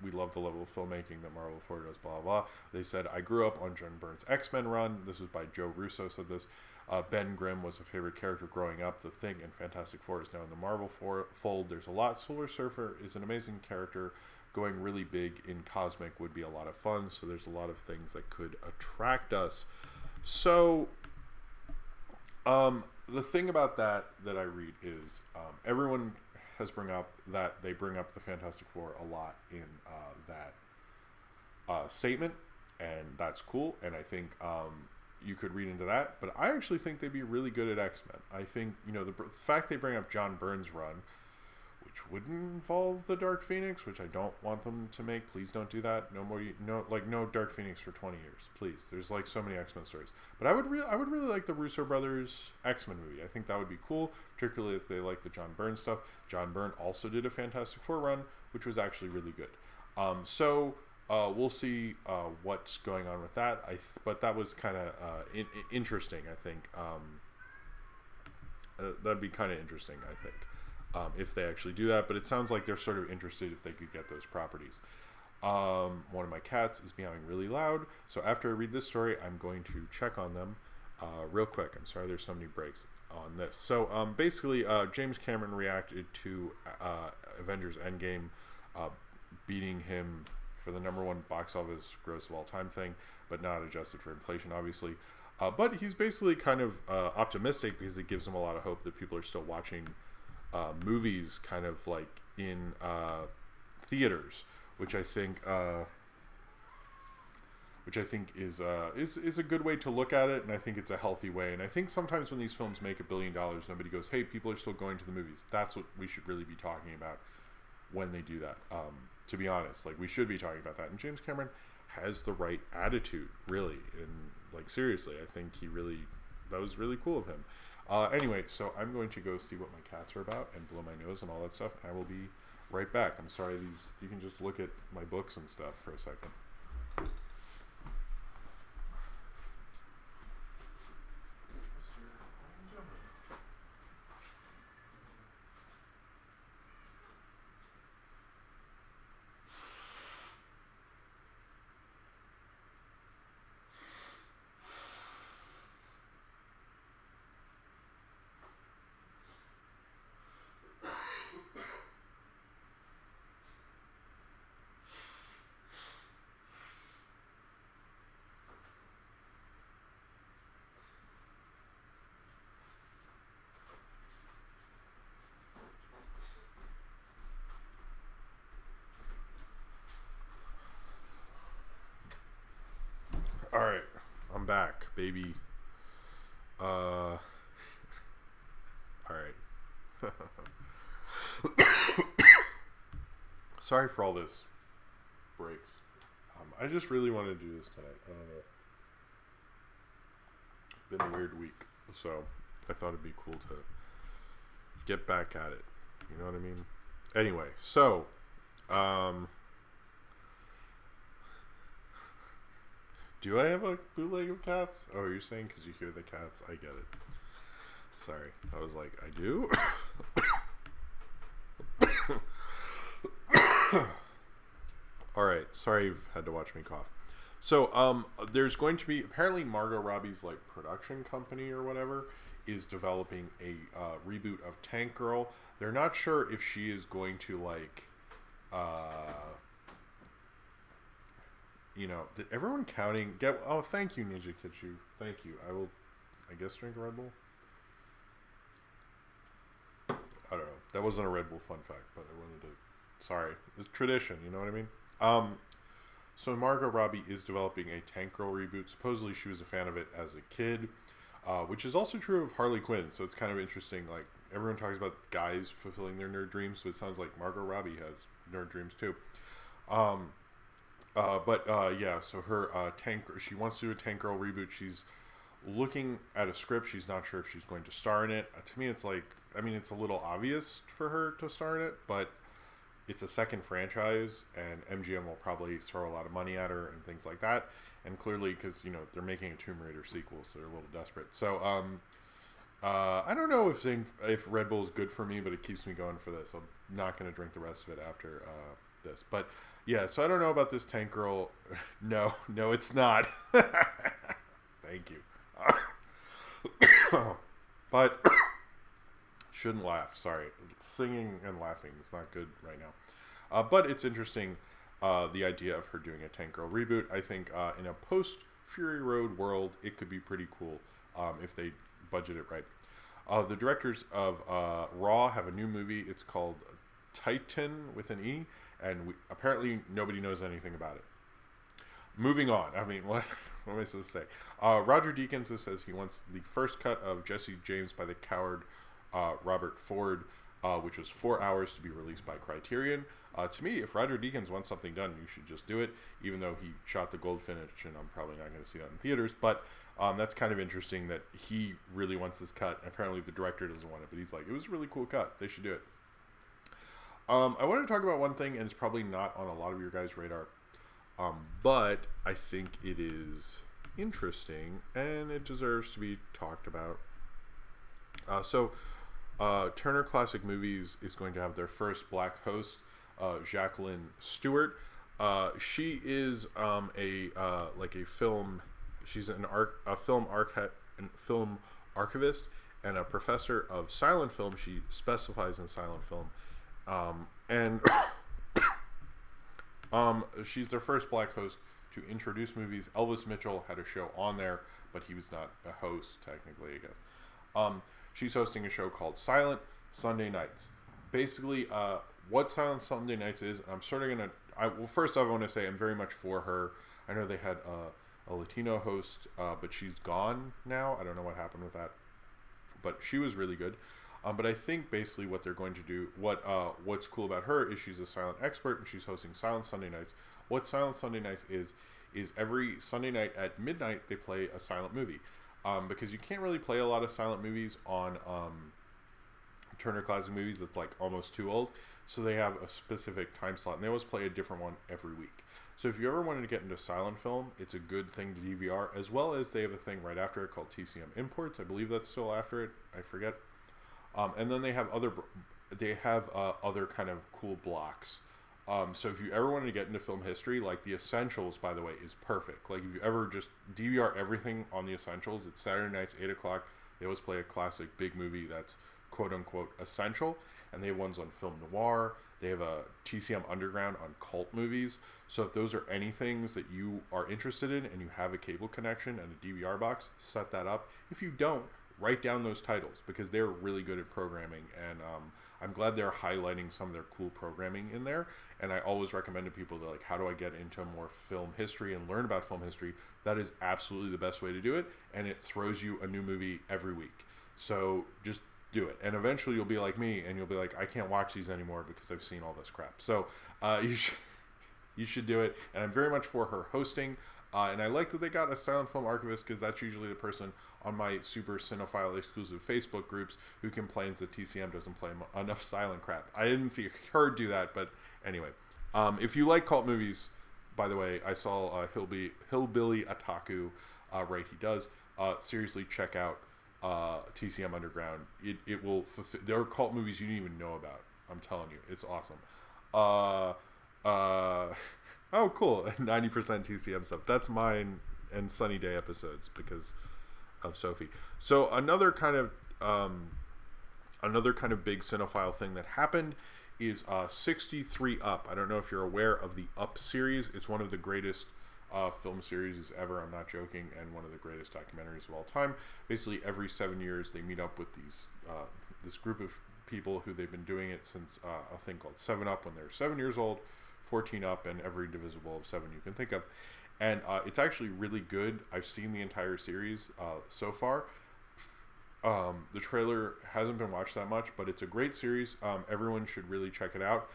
we love the level of filmmaking that Marvel Ford does, blah, blah, blah. They said, I grew up on John Byrne's X-Men run. This was by Joe Russo said this. Ben Grimm was a favorite character growing up. The Thing and Fantastic Four is now in the Marvel fold. There's a lot. Silver Surfer is an amazing character. Going really big in Cosmic would be a lot of fun. So there's a lot of things that could attract us. So the thing about that I read is everyone has bring up the Fantastic Four a lot in that statement, and that's cool. And I think you could read into that, but I actually think they'd be really good at X-Men. I think the fact they bring up John Byrne's run, which wouldn't involve the Dark Phoenix, which I don't want them to make. Please don't do that. No Dark Phoenix for 20 years, please. There's like so many X-Men stories. But I would really like the Russo brothers X-Men movie. I think that would be cool, particularly if they like the John Byrne stuff. John Byrne also did a Fantastic Four run, which was actually really good. We'll see what's going on with that. But that was kind of interesting, I think. That'd be kind of interesting, I think. If they actually do that, but it sounds like they're sort of interested if they could get those properties. One of my cats is meowing really loud, so after I read this story, I'm going to check on them real quick. I'm sorry there's so many breaks on this. So basically, James Cameron reacted to Avengers Endgame beating him for the #1 box office gross of all time thing, but not adjusted for inflation, obviously. But he's basically kind of optimistic because it gives him a lot of hope that people are still watching movies kind of like in theaters, which I think is a good way to look at it, and I think it's a healthy way. And I think sometimes when these films make $1 billion, nobody goes, "Hey, people are still going to the movies." That's what we should really be talking about when they do that. To be honest, like, we should be talking about that. And James Cameron has the right attitude, really, and like, seriously, I think that was really cool of him. Anyway, so I'm going to go see what my cats are about and blow my nose and all that stuff. And I will be right back. I'm sorry, you can just look at my books and stuff for a second. All right, I'm back, baby. All right. Sorry for all this breaks. I just really wanted to do this tonight. I don't know. Been a weird week, so I thought it'd be cool to get back at it. You know what I mean? Anyway, so do I have a bootleg of cats? Oh, you're saying because you hear the cats? I get it. Sorry. I was like, I do? Alright. Sorry you've had to watch me cough. So, there's going to be... Apparently, Margot Robbie's, like, production company or whatever is developing a reboot of Tank Girl. They're not sure if she is going to, like... you know, did everyone counting oh, thank you, Ninja Kitchu. Thank you. I will, I guess, drink a Red Bull. I don't know. That wasn't a Red Bull fun fact, but I wanted to. Sorry, it's tradition. You know what I mean? So Margot Robbie is developing a Tank Girl reboot. Supposedly, she was a fan of it as a kid, which is also true of Harley Quinn. So it's kind of interesting. Like, everyone talks about guys fulfilling their nerd dreams, but it sounds like Margot Robbie has nerd dreams too. Yeah, so her she wants to do a Tank Girl reboot. She's looking at a script. She's not sure if she's going to star in it. To me, it's like, I mean, it's a little obvious for her to star in it, but it's a second franchise, and MGM will probably throw a lot of money at her and things like that. And clearly, because, you know, they're making a Tomb Raider sequel, so they're a little desperate. So, I don't know if Red Bull is good for me, but it keeps me going for this. I'm not going to drink the rest of it after this. But, yeah, so I don't know about this Tank Girl. No, it's not. Thank you. But shouldn't laugh. Sorry. Singing and laughing is not good right now. But it's interesting, the idea of her doing a Tank Girl reboot. I think in a post-Fury Road world, it could be pretty cool if they budget it right. The directors of Raw have a new movie. It's called Titan with an E, and apparently nobody knows anything about it. Moving on. I mean, what am I supposed to say? Roger Deakins says he wants the first cut of Jesse James by the coward Robert Ford, which was 4 hours, to be released by Criterion. To me, if Roger Deakins wants something done, you should just do it, even though he shot the Goldfinch, and I'm probably not going to see that in theaters. But that's kind of interesting that he really wants this cut. Apparently the director doesn't want it, but he's like, it was a really cool cut. They should do it. I wanted to talk about one thing, and it's probably not on a lot of your guys' radar, but I think it is interesting, and it deserves to be talked about. Turner Classic Movies is going to have their first black host, Jacqueline Stewart. She is a film. She's a film archivist and a professor of silent film. She specifies in silent film, and she's their first black host to introduce movies. Elvis Mitchell had a show on there, but he was not a host technically, I guess. She's hosting a show called Silent. Sunday nights. Basically, what Silent Sunday Nights is, I'm sort of gonna. Well, first off, I want to say I'm very much for her. I know they had a Latino host, but she's gone now. I don't know what happened with that, but she was really good. But I think basically what they're going to do, what's cool about her is she's a silent expert and she's hosting Silent Sunday Nights. What Silent Sunday Nights is every Sunday night at midnight they play a silent movie, because you can't really play a lot of silent movies on Turner Classic Movies. That's like almost too old, so they have a specific time slot and they always play a different one every week. So if you ever wanted to get into silent film, it's a good thing to DVR, as well as they have a thing right after it called TCM Imports. I believe that's still after it. I forget. And then they have other kind of cool blocks. So if you ever wanted to get into film history, like The Essentials, by the way, is perfect. Like if you ever just DVR everything on The Essentials, it's Saturday nights, 8 o'clock. They always play a classic big movie that's quote-unquote essential. And they have ones on film noir. They have a TCM Underground on cult movies. So if those are any things that you are interested in and you have a cable connection and a DVR box, set that up. If you don't, write down those titles because they're really good at programming. And I'm glad they're highlighting some of their cool programming in there. And I always recommend to people, they're like, how do I get into more film history and learn about film history? That is absolutely the best way to do it. And it throws you a new movie every week. So just do it, and eventually you'll be like me and you'll be like, I can't watch these anymore because I've seen all this crap. So you should do it, and I'm very much for her hosting, and I like that they got a silent film archivist because that's usually the person on my super cinephile exclusive Facebook groups who complains that TCM doesn't play enough silent crap. I didn't see her do that, but anyway, if you like cult movies, by the way, I saw Hillbilly Otaku, right, he does, seriously check out TCM Underground. It will fulfill. There are cult movies you didn't even know about. I'm telling you, it's awesome. Oh, cool. 90% TCM stuff. That's mine and Sunny Day episodes because of Sophie. So another kind of big cinephile thing that happened is 63 Up. I don't know if you're aware of the Up series. It's one of the greatest film series ever. I'm not joking, and one of the greatest documentaries of all time. Basically, every 7 years they meet up with this group of people who they've been doing it since a thing called 7 Up when they're 7 years old, 14 Up, and every divisible of 7 you can think of. And it's actually really good. I've seen the entire series so far. The trailer hasn't been watched that much, but it's a great series. Everyone should really check it out.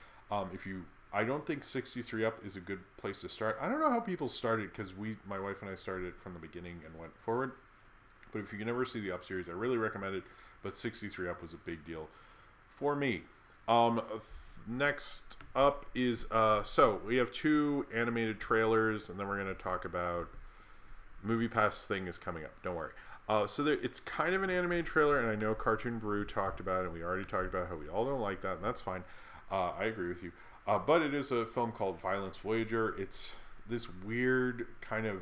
I don't think 63 Up is a good place to start. I don't know how people started because my wife and I started it from the beginning and went forward. But if you can ever see the Up series, I really recommend it. But 63 Up was a big deal for me. Next up is, so we have 2 animated trailers, and then we're going to talk about MoviePass thing is coming up. Don't worry. It's kind of an animated trailer, and I know Cartoon Brew talked about it, and we already talked about how we all don't like that, and that's fine. I agree with you. But it is a film called Violence Voyager. It's this weird kind of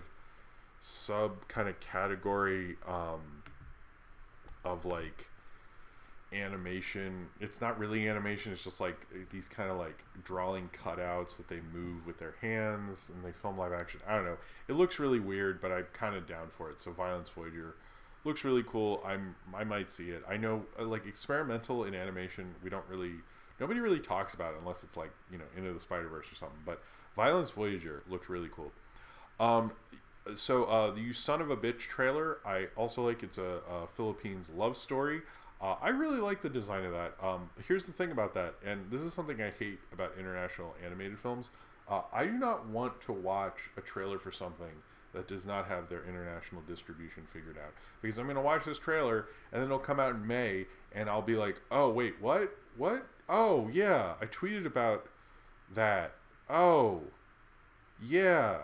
category of like animation. It's not really animation. It's just like these kind of like drawing cutouts that they move with their hands and they film live action. I don't know. It looks really weird, but I'm kind of down for it. So Violence Voyager looks really cool. I might see it. I know like experimental in animation, nobody really talks about it unless it's like, Into the Spider-Verse or something. But Violence Voyager looked really cool. The You Son of a Bitch trailer, I also like. It's a Philippines love story. I really like the design of that. Here's the thing about that, and this is something I hate about international animated films. I do not want to watch a trailer for something that does not have their international distribution figured out. Because I'm going to watch this trailer, and then it'll come out in May, and I'll be like, oh, wait, what? What? Oh, yeah, I tweeted about that. Oh, yeah,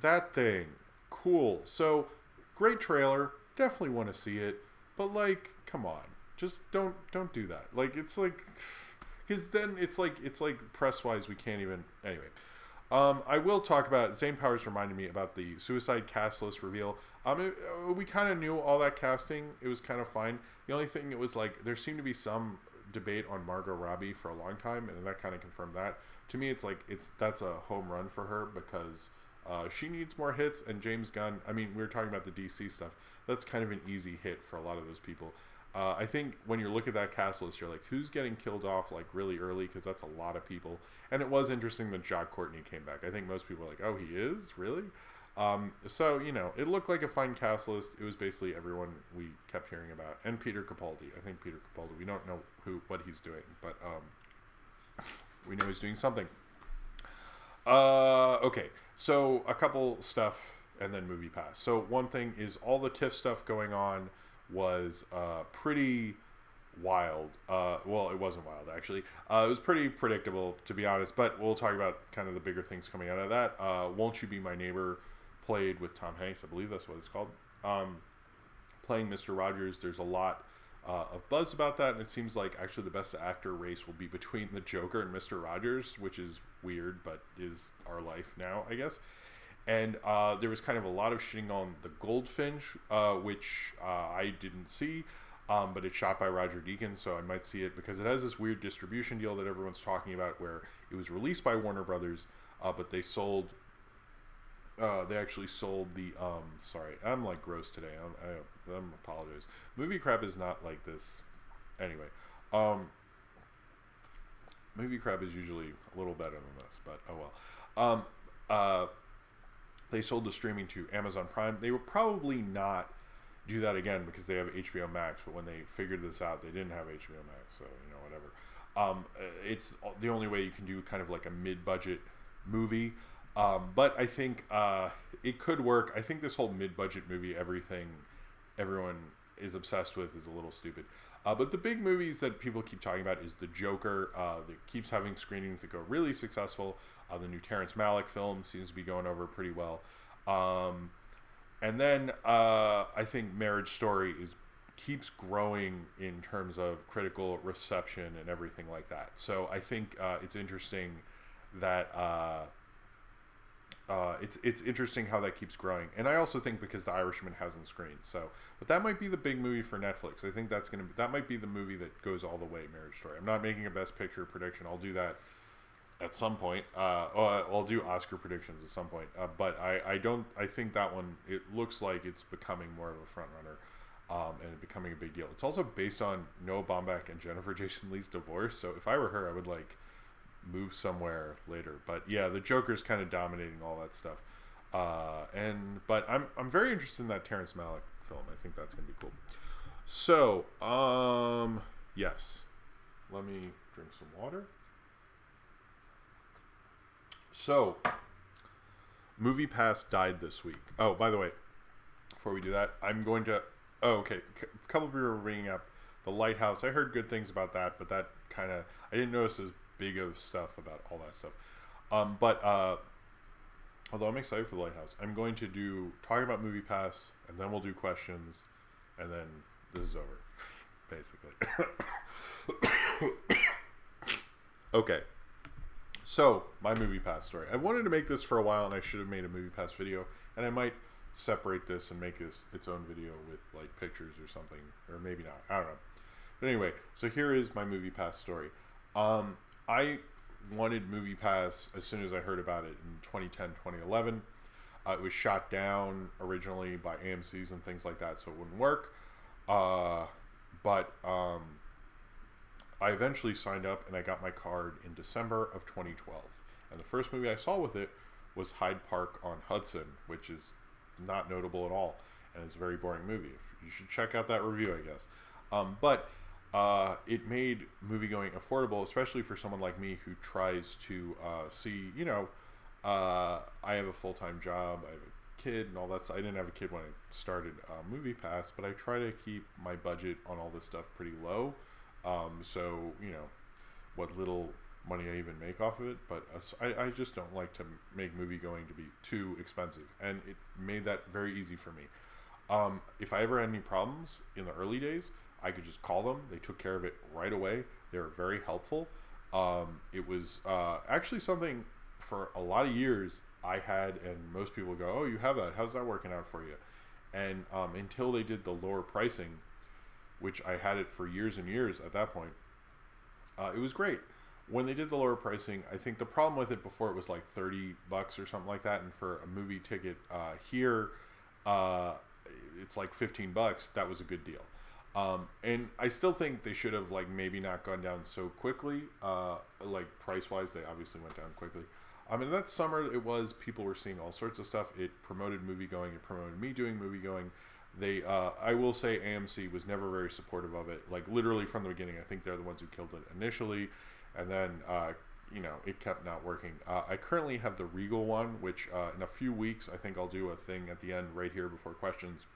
that thing. Cool. So, great trailer. Definitely want to see it. But, like, come on. Just don't do that. Like, it's like... Because then it's like press-wise, we can't even... Anyway. I will talk about... Zane Powers reminded me about the Suicide cast list reveal. We kind of knew all that casting. It was kind of fine. The only thing, it was like... There seemed to be some debate on Margot Robbie for a long time, and that kind of confirmed that. To me, it's like... That's a home run for her, because... she needs more hits, and James Gunn... I mean, we were talking about the DC stuff. That's kind of an easy hit for a lot of those people. I think when you look at that cast list, you're like, who's getting killed off like really early? Because that's a lot of people. And it was interesting that Jacques Courtney came back. I think most people are like, oh, he is? Really? So, you know, it looked like a fun cast list. It was basically everyone we kept hearing about. And Peter Capaldi. I think Peter Capaldi. We don't know what he's doing, but we know he's doing something. Okay, so a couple stuff and then MoviePass. So one thing is all the TIFF stuff going on was pretty wild. Well, it wasn't wild, actually. It was pretty predictable, to be honest, but we'll talk about kind of the bigger things coming out of that. Won't You Be My Neighbor played with Tom Hanks. I believe that's what it's called. Playing Mr. Rogers. There's a lot of buzz about that, and it seems like actually the best actor race will be between the Joker and Mr. Rogers, which is weird, but is our life now, I guess. And there was kind of a lot of shitting on the Goldfinch, which I didn't see, but it's shot by Roger Deakins, so I might see it because it has this weird distribution deal that everyone's talking about where it was released by Warner Brothers, but they sold... they actually sold the sorry, I'm like gross today. I'm apologize. Movie crap is not like this. Anyway, movie crap is usually a little better than this, but oh well. They sold the streaming to Amazon Prime. They will probably not do that again because they have HBO Max, but when they figured this out, they didn't have HBO Max, so you know, whatever. It's the only way you can do kind of like a mid-budget movie. But I think it could work. I think this whole mid-budget movie, everyone is obsessed with, is a little stupid. But the big movies that people keep talking about is The Joker. That keeps having screenings that go really successful. The new Terrence Malick film seems to be going over pretty well. And then I think Marriage Story keeps growing in terms of critical reception and everything like that. So I think it's interesting that... it's interesting how that keeps growing, and I also think because The Irishman hasn't screened, but that might be the big movie for Netflix. I think that might be the movie that goes all the way. Marriage Story. I'm not making a Best Picture prediction. I'll do that at some point. I'll do Oscar predictions at some point. But I think that one, it looks like it's becoming more of a front runner, and becoming a big deal. It's also based on Noah Baumbach and Jennifer Jason Leigh's divorce. So if I were her, I would move somewhere later. But yeah, the Joker's kind of dominating all that stuff. But I'm very interested in that Terrence Malick film. I think that's gonna be cool. So yes, let me drink some water. So MoviePass died this week. Oh, by the way, before we do that, I'm going to a couple of people were bringing up The Lighthouse. I heard good things about that, but that kind of, I didn't notice as big of stuff about all that stuff. But although I'm excited for The Lighthouse, I'm going to talk about MoviePass, and then we'll do questions, and then this is over, basically. Okay. So, my MoviePass story. I wanted to make this for a while, and I should have made a MoviePass video, and I might separate this and make this its own video with like pictures or something, or maybe not. I don't know. But anyway, so here is my MoviePass story. I wanted MoviePass as soon as I heard about it in 2010, 2011. It was shot down originally by AMC's and things like that, so it wouldn't work. But I eventually signed up, and I got my card in December of 2012. And the first movie I saw with it was Hyde Park on Hudson, which is not notable at all, and it's a very boring movie. You should check out that review, I guess. But it made movie-going affordable, especially for someone like me who tries to see, I have a full-time job, I have a kid and all that stuff. I didn't have a kid when I started MoviePass, but I try to keep my budget on all this stuff pretty low. So, what little money I even make off of it, but I just don't like to make movie-going to be too expensive, and it made that very easy for me. If I ever had any problems in the early days, I could just call them. They took care of it right away. They were very helpful. It was actually something for a lot of years I had, and most people go, oh, you have that. How's that working out for you? And until they did the lower pricing, which I had it for years and years at that point, it was great. When they did the lower pricing, I think the problem with it before, it was like $30 or something like that, and for a movie ticket here, it's like $15. That was a good deal. And I still think they should have like maybe not gone down so quickly. Like price wise, they obviously went down quickly. And that summer it was people were seeing all sorts of stuff. It promoted movie going. It promoted me doing movie going. They, I will say, AMC was never very supportive of it. Like literally from the beginning, I think they're the ones who killed it initially, and then it kept not working. I currently have the Regal one, which in a few weeks I think I'll do a thing at the end right here before questions,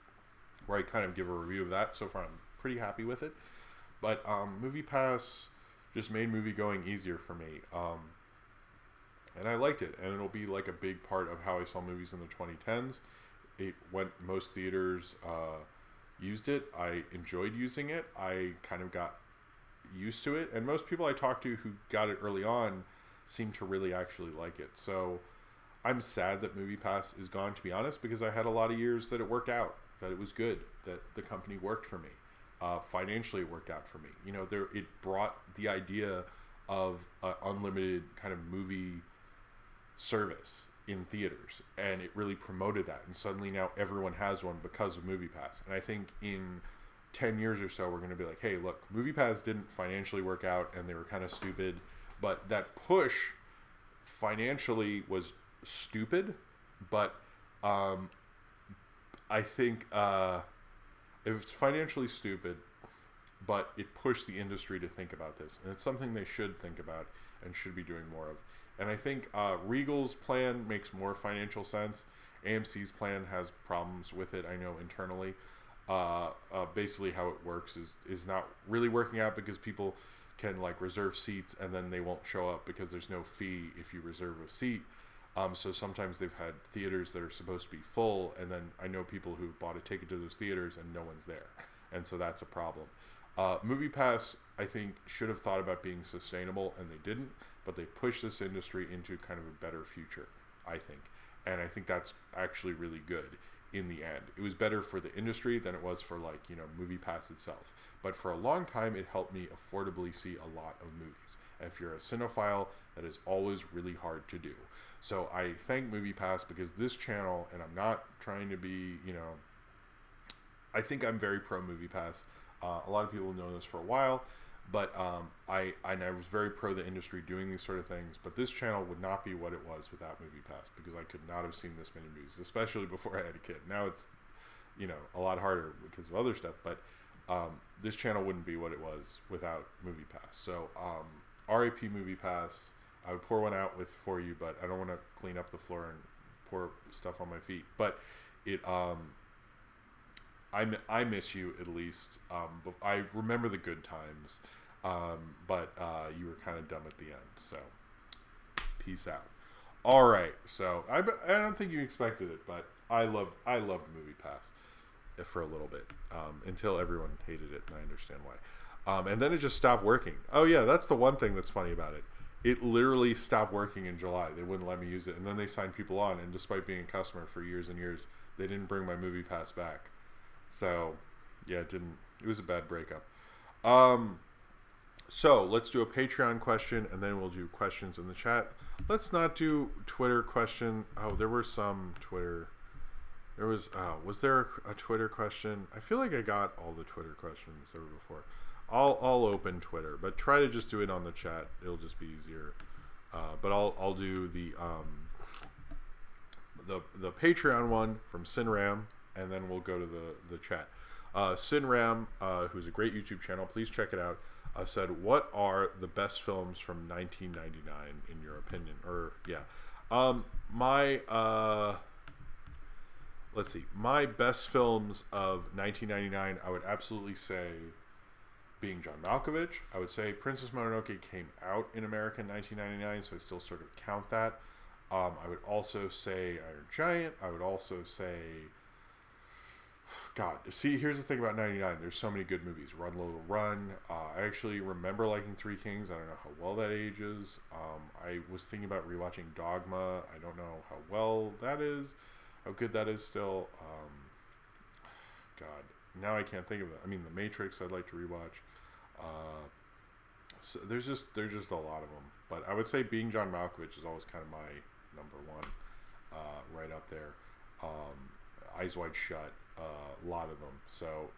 where I kind of give a review of that. So far, I'm pretty happy with it. But MoviePass just made movie going easier for me. And I liked it, and it'll be like a big part of how I saw movies in the 2010s. Most theaters used it. I enjoyed using it. I kind of got used to it, and most people I talked to who got it early on seem to really actually like it. So I'm sad that MoviePass is gone, to be honest, because I had a lot of years that it worked out, that it was good, that the company worked for me. Financially, it worked out for me. It brought the idea of unlimited kind of movie service in theaters, and it really promoted that, and suddenly now everyone has one because of MoviePass. And I think in 10 years or so we're going to be like, hey, look, MoviePass didn't financially work out and they were kind of stupid, but that push financially was stupid. But I think it was financially stupid, but it pushed the industry to think about this, and it's something they should think about and should be doing more of. And I think Regal's plan makes more financial sense. AMC's plan has problems with it, I know, internally. Basically how it works is not really working out, because people can like reserve seats and then they won't show up because there's no fee if you reserve a seat. So sometimes they've had theaters that are supposed to be full, and then I know people who've bought a ticket to those theaters and no one's there. And so that's a problem. MoviePass, I think, should have thought about being sustainable, and they didn't, but they pushed this industry into kind of a better future, I think. And I think that's actually really good in the end. It was better for the industry than it was for MoviePass itself. But for a long time, it helped me affordably see a lot of movies. And if you're a cinephile, that is always really hard to do. So I thank MoviePass, because this channel, and I'm not trying to be, I think I'm very pro MoviePass. A lot of people know this for a while, but I was very pro the industry doing these sort of things. But this channel would not be what it was without MoviePass, because I could not have seen this many movies, especially before I had a kid. Now it's, a lot harder because of other stuff, but this channel wouldn't be what it was without MoviePass. So R.I.P. MoviePass. I would pour one out for you, but I don't want to clean up the floor and pour stuff on my feet. But it, I miss you, at least. I remember the good times, but you were kind of dumb at the end. So peace out. All right. So I don't think you expected it, but I loved MoviePass for a little bit, until everyone hated it, and I understand why. And then it just stopped working. Oh yeah, that's the one thing that's funny about it. It literally stopped working in July. They wouldn't let me use it, and then they signed people on, and despite being a customer for years and years, they didn't bring my MoviePass back. So yeah, it was a bad breakup. So let's do a Patreon question, and then we'll do questions in the chat. Let's not do Twitter question. Oh, there were some Twitter. There was there a Twitter question? I feel like I got all the Twitter questions there before. I'll open Twitter, but try to just do it on the chat. It'll just be easier. But I'll do the Patreon one from Sinram, and then we'll go to the chat. Sinram, who's a great YouTube channel, please check it out, said, what are the best films from 1999 in your opinion? Let's see. My best films of 1999, I would absolutely say Being John Malkovich. I would say Princess Mononoke came out in America in 1999, so I still sort of count that. I would also say Iron Giant. I would also say... God, see, here's the thing about 99. There's so many good movies. Run, Lola, Run. I actually remember liking Three Kings. I don't know how well that ages. I was thinking about rewatching Dogma. I don't know how well that is. How good that is still. God, now I can't think of it. I mean, The Matrix I'd like to rewatch. So there's just a lot of them. But I would say Being John Malkovich is always kind of my number one, right up there. Eyes Wide Shut, a lot of them. So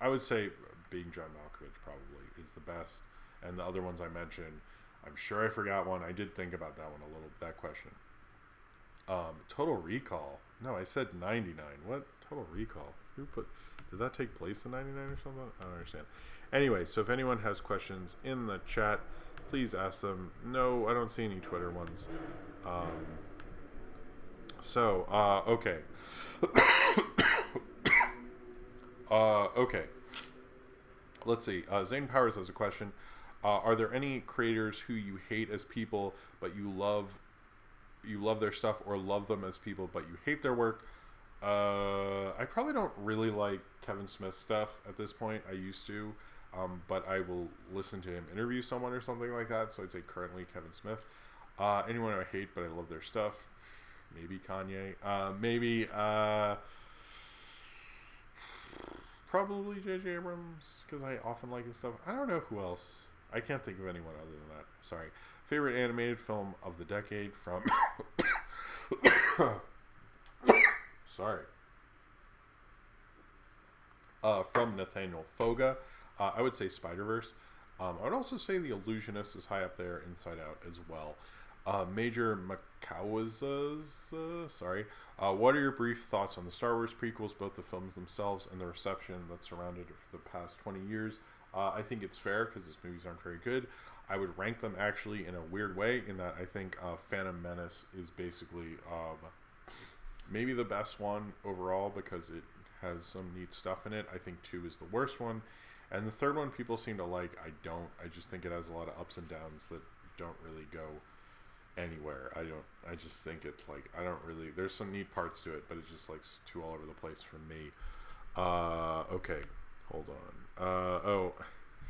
I would say being John Malkovich probably is the best. And the other ones I mentioned, I'm sure I forgot one. I did think about that one a little, that question. Total Recall. No, I said 99. What? Total Recall. Did that take place in 99 or something? I don't understand. Anyway, so if anyone has questions in the chat, please ask them. No, I don't see any Twitter ones. Okay. Okay. Let's see. Zane Powers has a question. Are there any creators who you hate as people, but you love their stuff, or love them as people, but you hate their work? I probably don't really like Kevin Smith's stuff at this point. I used to, but I will listen to him interview someone or something like that. So I'd say currently Kevin Smith. Anyone I hate, but I love their stuff. Maybe Kanye. Maybe probably J.J. Abrams, because I often like his stuff. I don't know who else. I can't think of anyone other than that. Sorry. Favorite animated film of the decade from... Sorry. From Nathaniel Foga. I would say Spider-Verse. I would also say The Illusionist is high up there, Inside Out as well. Major Makawaza's, what are your brief thoughts on the Star Wars prequels, both the films themselves and the reception that surrounded it for the past 20 years? I think it's fair because these movies aren't very good. I would rank them actually in a weird way, in that I think Phantom Menace is basically maybe the best one overall because it has some neat stuff in it. I think 2 is the worst one. And the third one people seem to like. I don't. I just think it has a lot of ups and downs that don't really go anywhere. I just think it's like, I don't really, there's some neat parts to it, but it's just like too all over the place for me. Okay, hold on.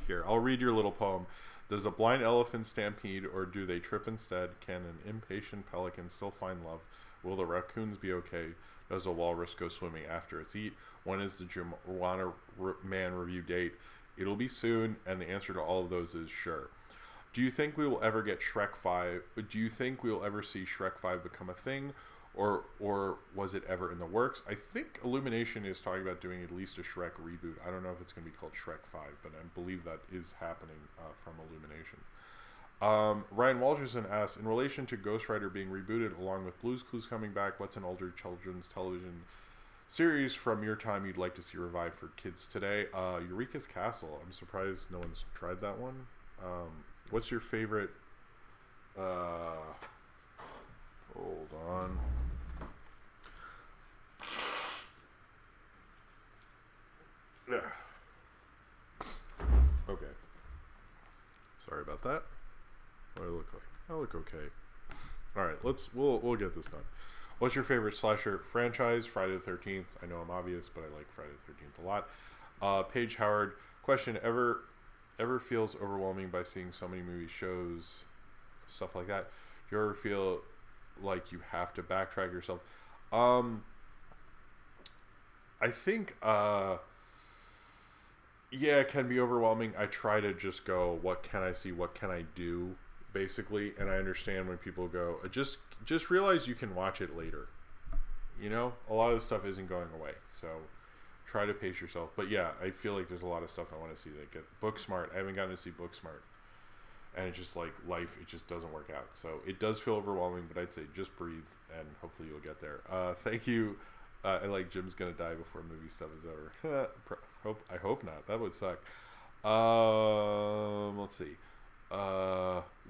Here, I'll read your little poem. Does a blind elephant stampede, or do they trip instead? Can an impatient pelican still find love? Will the raccoons be okay? Does a walrus go swimming after it's eat? When is the Juana Man review date? It'll be soon, and the answer to all of those is sure. Do you think we will ever get Shrek 5? Do you think we will ever see Shrek 5 become a thing? Or was it ever in the works? I think Illumination is talking about doing at least a Shrek reboot. I don't know if it's going to be called Shrek 5, but I believe that is happening from Illumination. Ryan Walterson asks, in relation to Ghost Rider being rebooted along with Blue's Clues coming back, what's an older children's television series from your time you'd like to see revived for kids today? Eureka's Castle. I'm surprised no one's tried that one. What's your favorite? Hold on. Yeah. Okay. Sorry about that. What do I look like? I look okay. All right, we'll get this done. What's your favorite slasher franchise? Friday the 13th. I know I'm obvious, but I like Friday the 13th a lot. Paige Howard. Question: Ever feels overwhelming by seeing so many movies, shows, stuff like that? Do you ever feel like you have to backtrack yourself? I think yeah, it can be overwhelming. I try to just go, what can I see, what can I do, basically. And I understand when people go, just realize you can watch it later. You know, a lot of stuff isn't going away, so try to pace yourself. But yeah, I feel like there's a lot of stuff I want to see. That get Booksmart. I haven't gotten to see Booksmart, and it's just like life. It just doesn't work out. So it does feel overwhelming. But I'd say just breathe, and hopefully you'll get there. Thank you. I like Jim's gonna die before movie stuff is over. I hope not. That would suck. Let's see.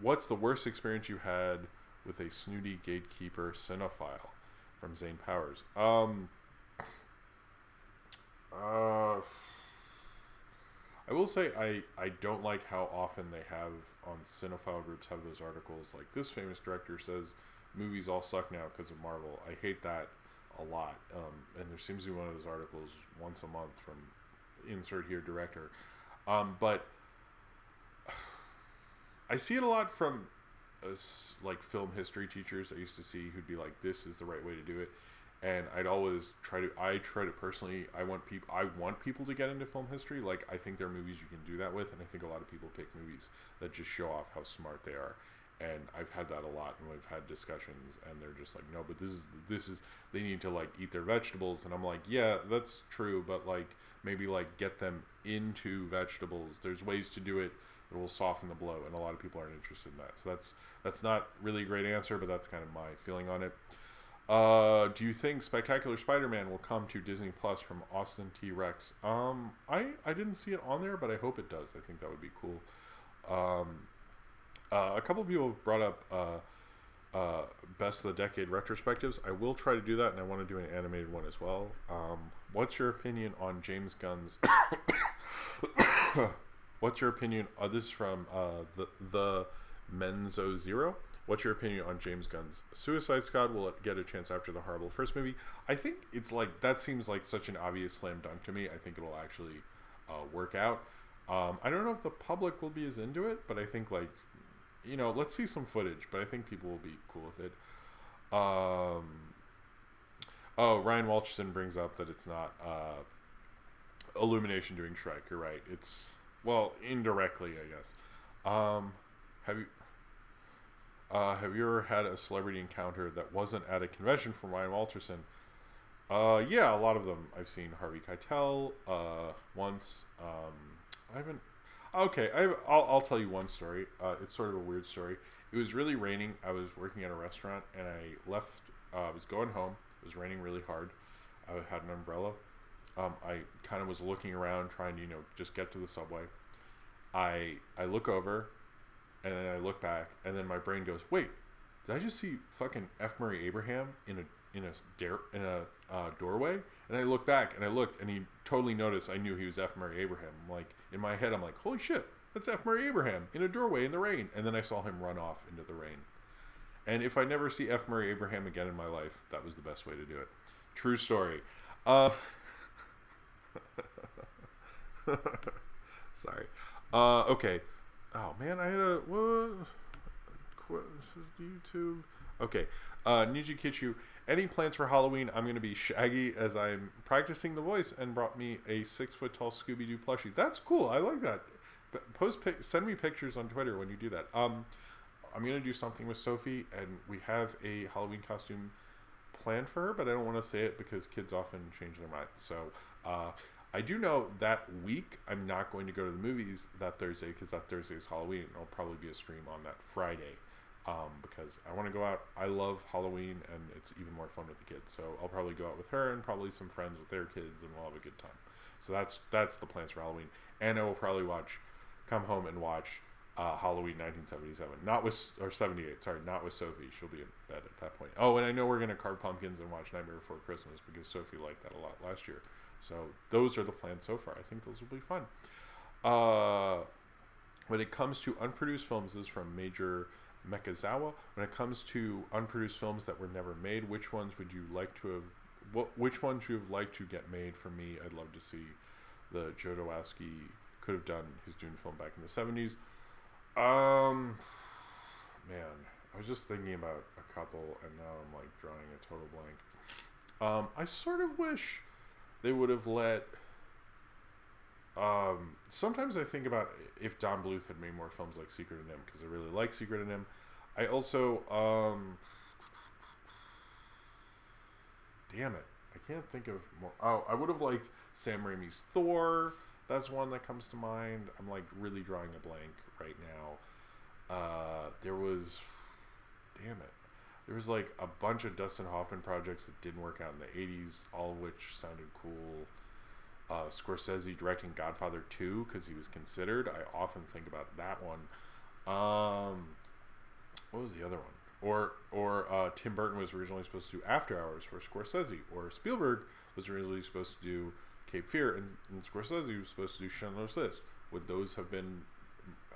What's the worst experience you had with a snooty gatekeeper cinephile? From Zane Powers. I will say I don't like how often they have on cinephile groups have those articles like, this famous director says movies all suck now because of Marvel. I hate that a lot. And there seems to be one of those articles once a month from insert here director. But I see it a lot from like film history teachers I used to see who'd be like, this is the right way to do it. And I'd always try to personally, I want people to get into film history. Like, I think there are movies you can do that with, and I think a lot of people pick movies that just show off how smart they are. And I've had that a lot, and we've had discussions, and they're just like, no, but this is they need to like eat their vegetables, and I'm like, yeah, that's true, but like maybe like get them into vegetables. There's ways to do it that will soften the blow, and a lot of people aren't interested in that. So that's not really a great answer, but that's kind of my feeling on it. Do you think Spectacular Spider-Man will come to Disney Plus from Austin T. Rex? I didn't see it on there, but I hope it does. I think that would be cool. A couple of people have brought up Best of the Decade retrospectives. I will try to do that, and I want to do an animated one as well. What's your opinion on James Gunn's... What's your opinion... this is from the Menzo Zero. What's your opinion on James Gunn's Suicide Squad? Will it get a chance after the horrible first movie? I think it's like... That seems like such an obvious slam dunk to me. I think it'll actually work out. I don't know if the public will be as into it, but I think like... You know, let's see some footage, but I think people will be cool with it. Ryan Walterson brings up that it's not Illumination doing Shrek. You're right. It's, well, indirectly, I guess. Have you ever had a celebrity encounter that wasn't at a convention from Ryan Walterson? Yeah, a lot of them. I've seen Harvey Keitel once. I haven't. Okay, I'll tell you one story. It's sort of a weird story. It was really raining. I was working at a restaurant, and I left. I was going home. It was raining really hard. I had an umbrella. I kind of was looking around, trying to, just get to the subway. I look over, and then I look back, and then my brain goes, "Wait, did I just see fucking F. Murray Abraham in a doorway?" And I looked back, and I looked, and he totally noticed. I knew he was F. Murray Abraham. Like, in my head, I'm like, holy shit, that's F. Murray Abraham in a doorway in the rain. And then I saw him run off into the rain. And if I never see F. Murray Abraham again in my life, that was the best way to do it. True story. Sorry. Okay. Oh man, I had a YouTube. Okay. Niji Kichu. Any plans for Halloween? I'm going to be Shaggy as I'm practicing the voice, and brought me a 6-foot-tall Scooby-Doo plushie. That's cool. I like that. Send me pictures on Twitter when you do that. I'm going to do something with Sophie, and we have a Halloween costume planned for her, but I don't want to say it because kids often change their mind. So I do know that week I'm not going to go to the movies that Thursday, because that Thursday is Halloween. It'll probably be a stream on that Friday. Because I want to go out. I love Halloween, and it's even more fun with the kids. So I'll probably go out with her and probably some friends with their kids, and we'll have a good time. So that's the plans for Halloween. And I will probably come home and watch Halloween 1977, not with 78. Sorry, not with Sophie. She'll be in bed at that point. Oh, and I know we're gonna carve pumpkins and watch Nightmare Before Christmas because Sophie liked that a lot last year. So those are the plans so far. I think those will be fun. When it comes to unproduced films, this is from Major Mekazawa. When it comes to unproduced films that were never made, which ones would you like to have? Which ones would you have liked to get made? For me, I'd love to see the Jodorowsky could have done his Dune film back in the 70s. Man, I was just thinking about a couple, and now I'm like drawing a total blank. I sort of wish they would have let. Sometimes I think about if Don Bluth had made more films like Secret of NIMH, because I really like Secret of NIMH. I also, damn it, I can't think of more. Oh, I would have liked Sam Raimi's Thor. That's one that comes to mind. I'm like really drawing a blank right now. There was like a bunch of Dustin Hoffman projects that didn't work out in the 80s, all of which sounded cool. Scorsese directing Godfather 2 because he was considered. I often think about that one. What was the other one? Or Tim Burton was originally supposed to do After Hours for Scorsese, or Spielberg was originally supposed to do Cape Fear, and Scorsese was supposed to do Schindler's List. Would those have been?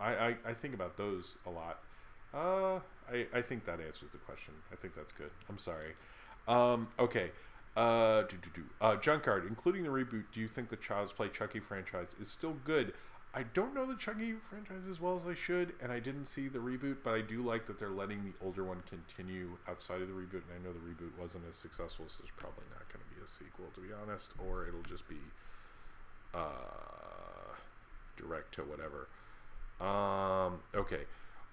I think about those a lot. I think that answers the question. I think that's good. I'm sorry. Okay. Junkard, including the reboot, do you think the Child's Play Chucky franchise is still good? I don't know the Chucky franchise as well as I should, and I didn't see the reboot, but I do like that they're letting the older one continue outside of the reboot, and I know the reboot wasn't as successful, so there's probably not going to be a sequel, to be honest, or it'll just be direct to whatever. Okay.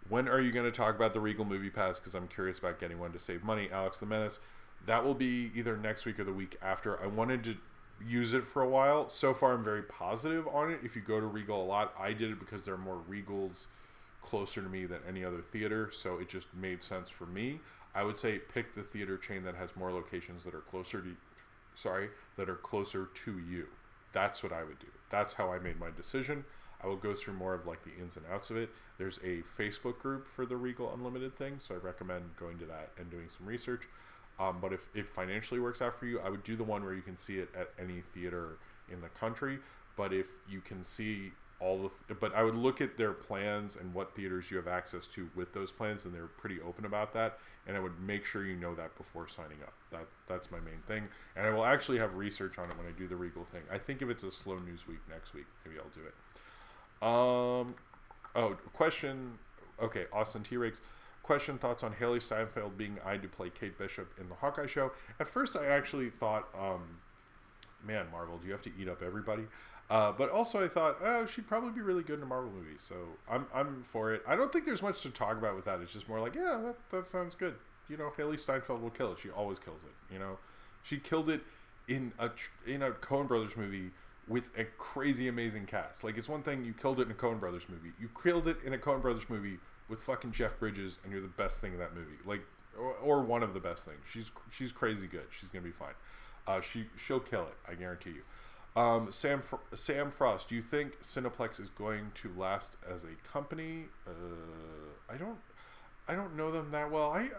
When are you going to talk about the Regal Movie Pass? Because I'm curious about getting one to save money. Alex the Menace. That will be either next week or the week after. I wanted to use it for a while. So far, I'm very positive on it. If you go to Regal a lot, I did it because there are more Regals closer to me than any other theater, so it just made sense for me. I would say pick the theater chain that has more locations that are closer to you. That's what I would do. That's how I made my decision. I will go through more of like the ins and outs of it. There's a Facebook group for the Regal Unlimited thing, so I recommend going to that and doing some research. But if it financially works out for you, I would do the one where you can see it at any theater in the country. But if you can see but I would look at their plans and what theaters you have access to with those plans, and they're pretty open about that. And I would make sure you know that before signing up. That's my main thing. And I will actually have research on it when I do the Regal thing. I think if it's a slow news week next week, maybe I'll do it. Question. Okay, Austin T-Rex. Question, thoughts on Haley Steinfeld being eyed to play Kate Bishop in the Hawkeye show. At first, I actually thought, man, Marvel, do you have to eat up everybody? But also I thought, she'd probably be really good in a Marvel movie, so I'm for it. I don't think there's much to talk about with that. It's just more like, yeah, that sounds good. You know, Haley Steinfeld will kill it. She always kills it. You know, she killed it in a Coen Brothers movie with a crazy amazing cast. Like, it's one thing you killed it in a Coen Brothers movie. You killed it in a Coen Brothers movie with fucking Jeff Bridges, and you're the best thing in that movie. Like, or one of the best things. She's crazy good. She's gonna be fine. She'll kill it. I guarantee you. Sam Frost, do you think Cineplex is going to last as a company? I don't know them that well. I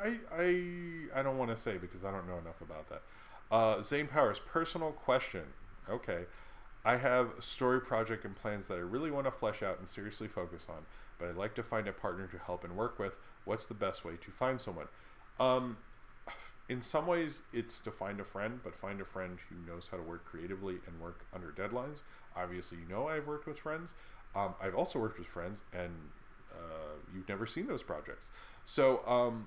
don't want to say because I don't know enough about that. Zane Powers, personal question. Okay. I have a story project and plans that I really want to flesh out and seriously focus on, but I'd like to find a partner to help and work with. What's the best way to find someone? In some ways, it's to find a friend, but find a friend who knows how to work creatively and work under deadlines. Obviously, you know I've worked with friends. I've also worked with friends, and you've never seen those projects. So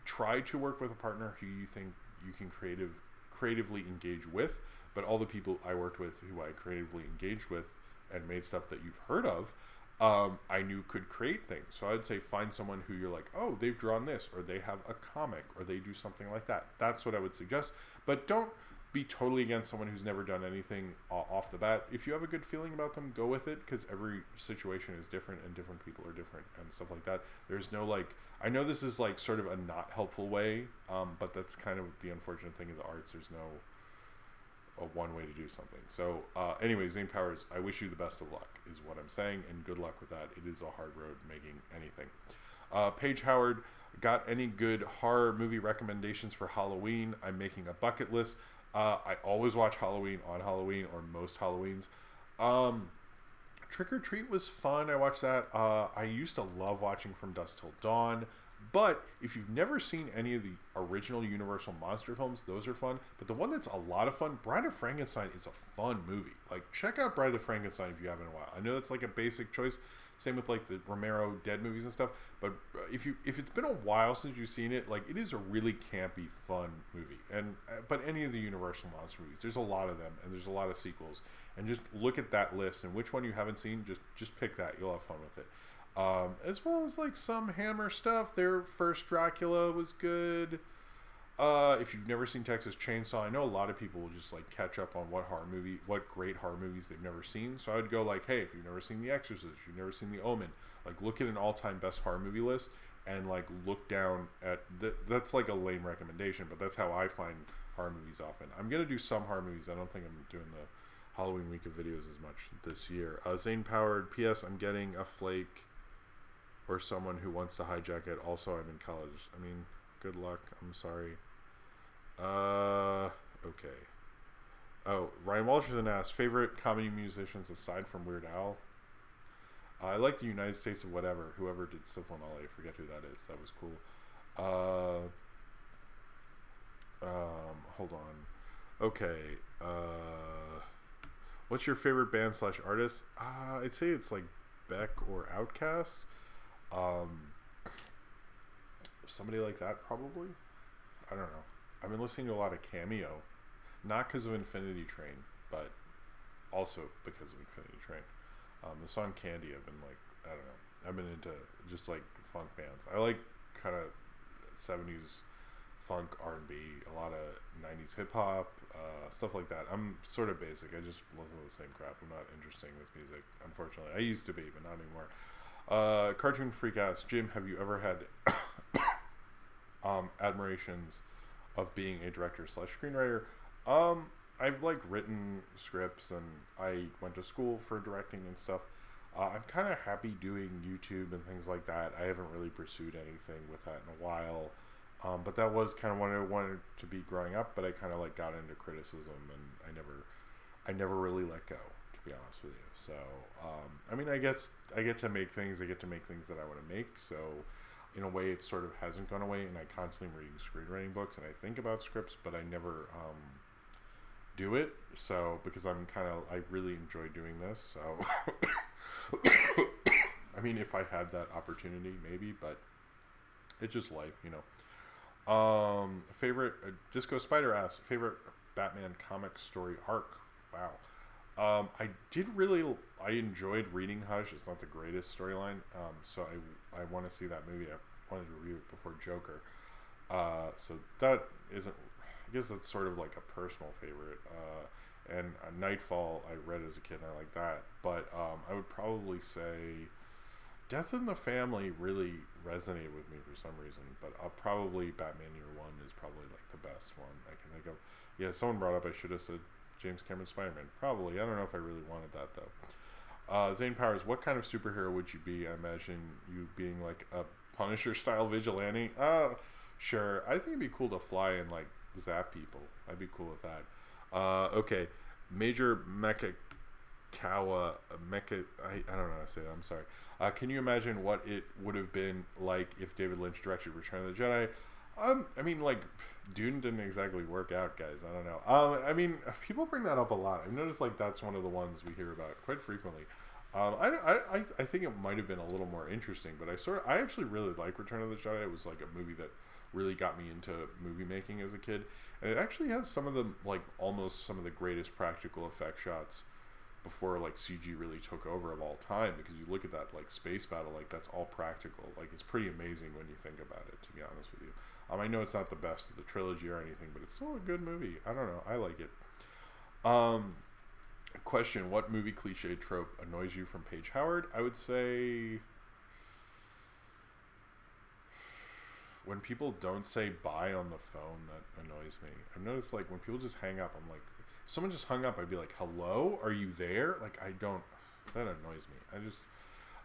try to work with a partner who you think you can creatively engage with, but all the people I worked with who I creatively engaged with and made stuff that you've heard of, I knew could create things. So I'd say find someone who you're like, oh, they've drawn this, or they have a comic, or they do something like that. That's what I would suggest. But don't be totally against someone who's never done anything off the bat. If you have a good feeling about them, go with it, because every situation is different and different people are different and stuff like that. There's no like, I know this is like sort of a not helpful way, but that's kind of the unfortunate thing of the arts. There's no one way to do something. So anyway, Zane Powers, I wish you the best of luck is what I'm saying, and good luck with that. It is a hard road making anything. Paige Howard, got any good horror movie recommendations for Halloween? I'm making a bucket list. I always watch Halloween on Halloween, or most Halloweens. Trick or Treat was fun. I watched that. I used to love watching From Dusk Till Dawn. But if you've never seen any of the original Universal monster films, those are fun. But the one that's a lot of fun, Bride of Frankenstein, is a fun movie. Like, check out Bride of Frankenstein if you haven't in a while. I know that's like a basic choice. Same with like the Romero Dead movies and stuff. But if it's been a while since you've seen it, like, it is a really campy, fun movie. But any of the Universal monster movies, there's a lot of them, and there's a lot of sequels. And just look at that list, and which one you haven't seen, just pick that. You'll have fun with it. As well as like some Hammer stuff. Their first Dracula was good. If you've never seen Texas Chainsaw, I know a lot of people will just like catch up on what great horror movies they've never seen. So I would go like, hey, if you've never seen The Exorcist, if you've never seen The Omen, like look at an all-time best horror movie list and like look down at that's like a lame recommendation, but that's how I find horror movies often. I'm gonna do some horror movies. I don't think I'm doing the Halloween week of videos as much this year. Zane Powered, P.S. I'm getting a flake or someone who wants to hijack it. Also, I'm in college. I mean, good luck. I'm sorry. Okay. Oh, Ryan Walterson asked, favorite comedy musicians aside from Weird Al? I like the United States of Whatever. Whoever did Syphilin LA, forget who that is. That was cool. Hold on. Okay. What's your favorite band / artist? I'd say it's like Beck or Outkast. Somebody like that, probably. I don't know. I've been listening to a lot of Cameo, not because of Infinity Train, but also because of Infinity Train. The song Candy, I've been like, I don't know. I've been into just like funk bands. I like kind of 70s funk, R&B, a lot of 90s hip hop, stuff like that. I'm sort of basic. I just listen to the same crap. I'm not interesting with music, unfortunately. I used to be, but not anymore. Cartoon freak ass Jim, have you ever had admirations of being a director / screenwriter? I've like written scripts, and I went to school for directing and stuff. I'm kind of happy doing YouTube and things like that. I haven't really pursued anything with that in a while. But that was kind of what I wanted to be growing up, but I kind of like got into criticism, and I never really let go, to be honest with you. So, I mean, I guess I get to make things that I want to make. So in a way, it sort of hasn't gone away, and I constantly am reading screenwriting books, and I think about scripts, but I never, do it. So, because I really enjoy doing this. So, I mean, if I had that opportunity, maybe, but it's just life, you know. Favorite Disco Spider asks, favorite Batman comic story arc. Wow. I enjoyed reading Hush. It's not the greatest storyline, so I want to see that movie. I wanted to review it before Joker. So that isn't, I guess that's sort of like a personal favorite. And Nightfall I read as a kid, and I like that. But I would probably say Death in the Family really resonated with me for some reason, but probably Batman Year One is probably like the best one I can think of. Yeah, someone brought up I should have said James Cameron Spider-Man. Probably. I don't know if I really wanted that though. Zane Powers, what kind of superhero would you be? I imagine you being like a Punisher-style vigilante. Sure. I think it'd be cool to fly and like zap people. I'd be cool with that. Okay. Major Mecha Kawa Mecha. I don't know how to say that. I'm sorry. Can you imagine what it would have been like if David Lynch directed Return of the Jedi? I mean, like, Dune didn't exactly work out, guys. I don't know. I mean, people bring that up a lot. I've noticed, like, that's one of the ones we hear about quite frequently. I think it might have been a little more interesting, but I actually really like Return of the Jedi. It was, like, a movie that really got me into movie making as a kid. And it actually has some of the, like, almost some of the greatest practical effect shots before, like, CG really took over of all time, because you look at that, like, space battle, like, that's all practical. Like, it's pretty amazing when you think about it, to be honest with you. I know it's not the best of the trilogy or anything, but it's still a good movie. I don't know. I like it. Question, what movie cliche trope annoys you from Paige Howard? I would say when people don't say bye on the phone, that annoys me. I've noticed, like, when people just hang up, I'm like, if someone just hung up, I'd be like, hello? Are you there? Like, that annoys me. I just...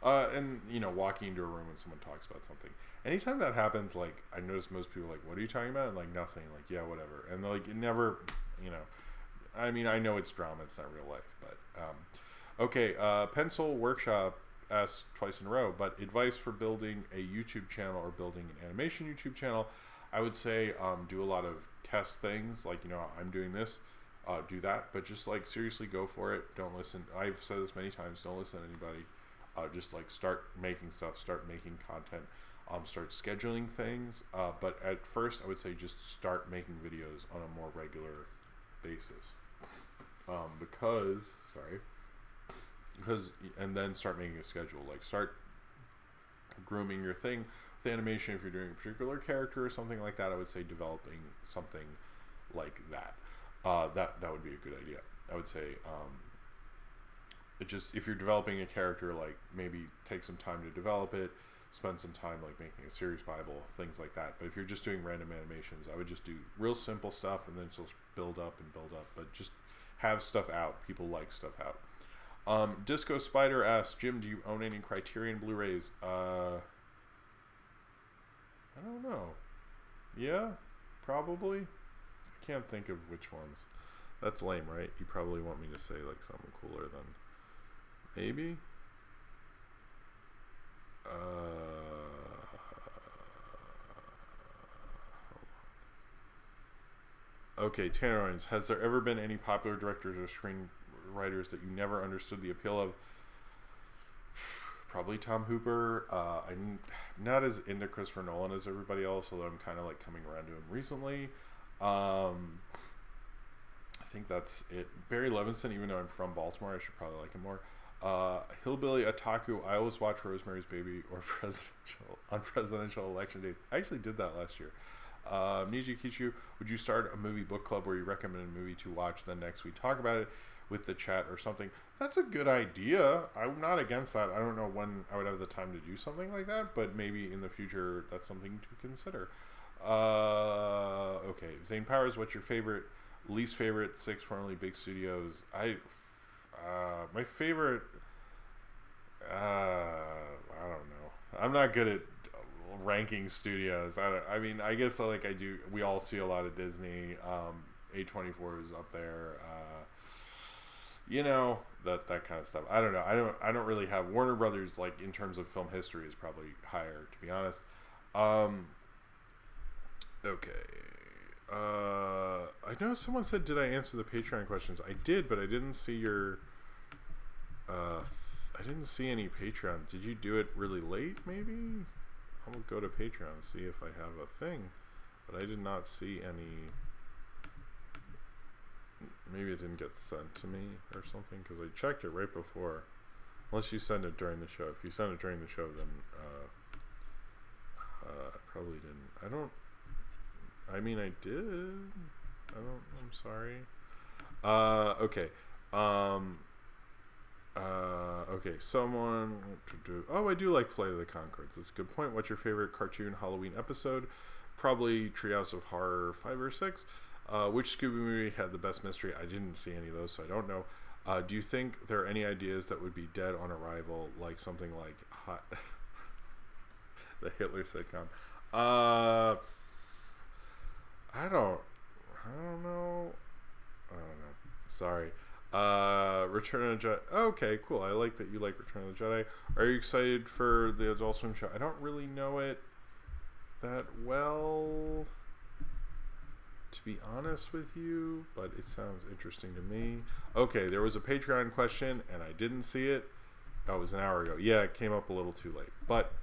and, you know, walking into a room when someone talks about something. Anytime that happens, like, I notice most people are like, what are you talking about? And, like, nothing. Like, yeah, whatever. And, like, it never, you know. I mean, I know it's drama. It's not real life. But, okay. Pencil Workshop asks twice in a row, but advice for building a YouTube channel or building an animation YouTube channel. I would say do a lot of test things. Like, you know, I'm doing this. Do that. But just, like, seriously go for it. Don't listen. I've said this many times. Don't listen to anybody. Just like start making stuff, start making content, start scheduling things. But at first, I would say just start making videos on a more regular basis. And then start making a schedule. Like start grooming your thing with animation. If you're doing a particular character or something like that, I would say developing something like that. That would be a good idea. I would say. If you're developing a character, like maybe take some time to develop it, spend some time like making a series Bible, things like that. But if you're just doing random animations, I would just do real simple stuff and then just build up. But just have stuff out. People like stuff out. Disco Spider asks, Jim, do you own any Criterion Blu-rays? I don't know. Yeah, probably. I can't think of which ones. That's lame, right? You probably want me to say like something cooler than... Maybe. Okay, Tannerines. Has there ever been any popular directors or screenwriters that you never understood the appeal of? Probably Tom Hooper. I'm not as into Christopher Nolan as everybody else, although I'm kind of like coming around to him recently. I think that's it. Barry Levinson, even though I'm from Baltimore, I should probably like him more. Hillbilly Otaku, I always watch Rosemary's Baby or presidential election days. I actually did that last year. Niji Kichu, would you start a movie book club where you recommend a movie to watch, then next we talk about it with the chat or something? That's a good idea. I'm not against that. I don't know when I would have the time to do something like that, but maybe in the future that's something to consider. Okay, Zane Powers, what's your least favorite 6 formerly big studios? My favorite, I don't know. I'm not good at ranking studios. I mean, I guess like I do. We all see a lot of Disney. A24 is up there. That kind of stuff. I don't know. I don't really have Warner Brothers, like in terms of film history, is probably higher, to be honest. Okay. I know someone said, did I answer the Patreon questions? I did, but I didn't see your I didn't see any Patreon. Did you do it really late, maybe? I'm gonna go to Patreon and see if I have a thing, but I did not see any. Maybe it didn't get sent to me or something, because I checked it right before. Unless you send it during the show. If you send it during the show, then I probably didn't. I mean, I did. I'm sorry. Okay. Okay, someone to do. Oh, I do like Flight of the Conchords. That's a good point. What's your favorite cartoon Halloween episode? Probably Treehouse of Horror 5 or 6. Which Scooby movie had the best mystery? I didn't see any of those, so I don't know. Do you think there are any ideas that would be dead on arrival, like something like Hot the Hitler sitcom? I don't know. Sorry. Return of the Jedi. Okay, cool. I like that you like Return of the Jedi. Are you excited for the Adult Swim show? I don't really know it that well, to be honest with you, but it sounds interesting to me. Okay, there was a Patreon question and I didn't see it. Oh, it was an hour ago. Yeah, it came up a little too late, but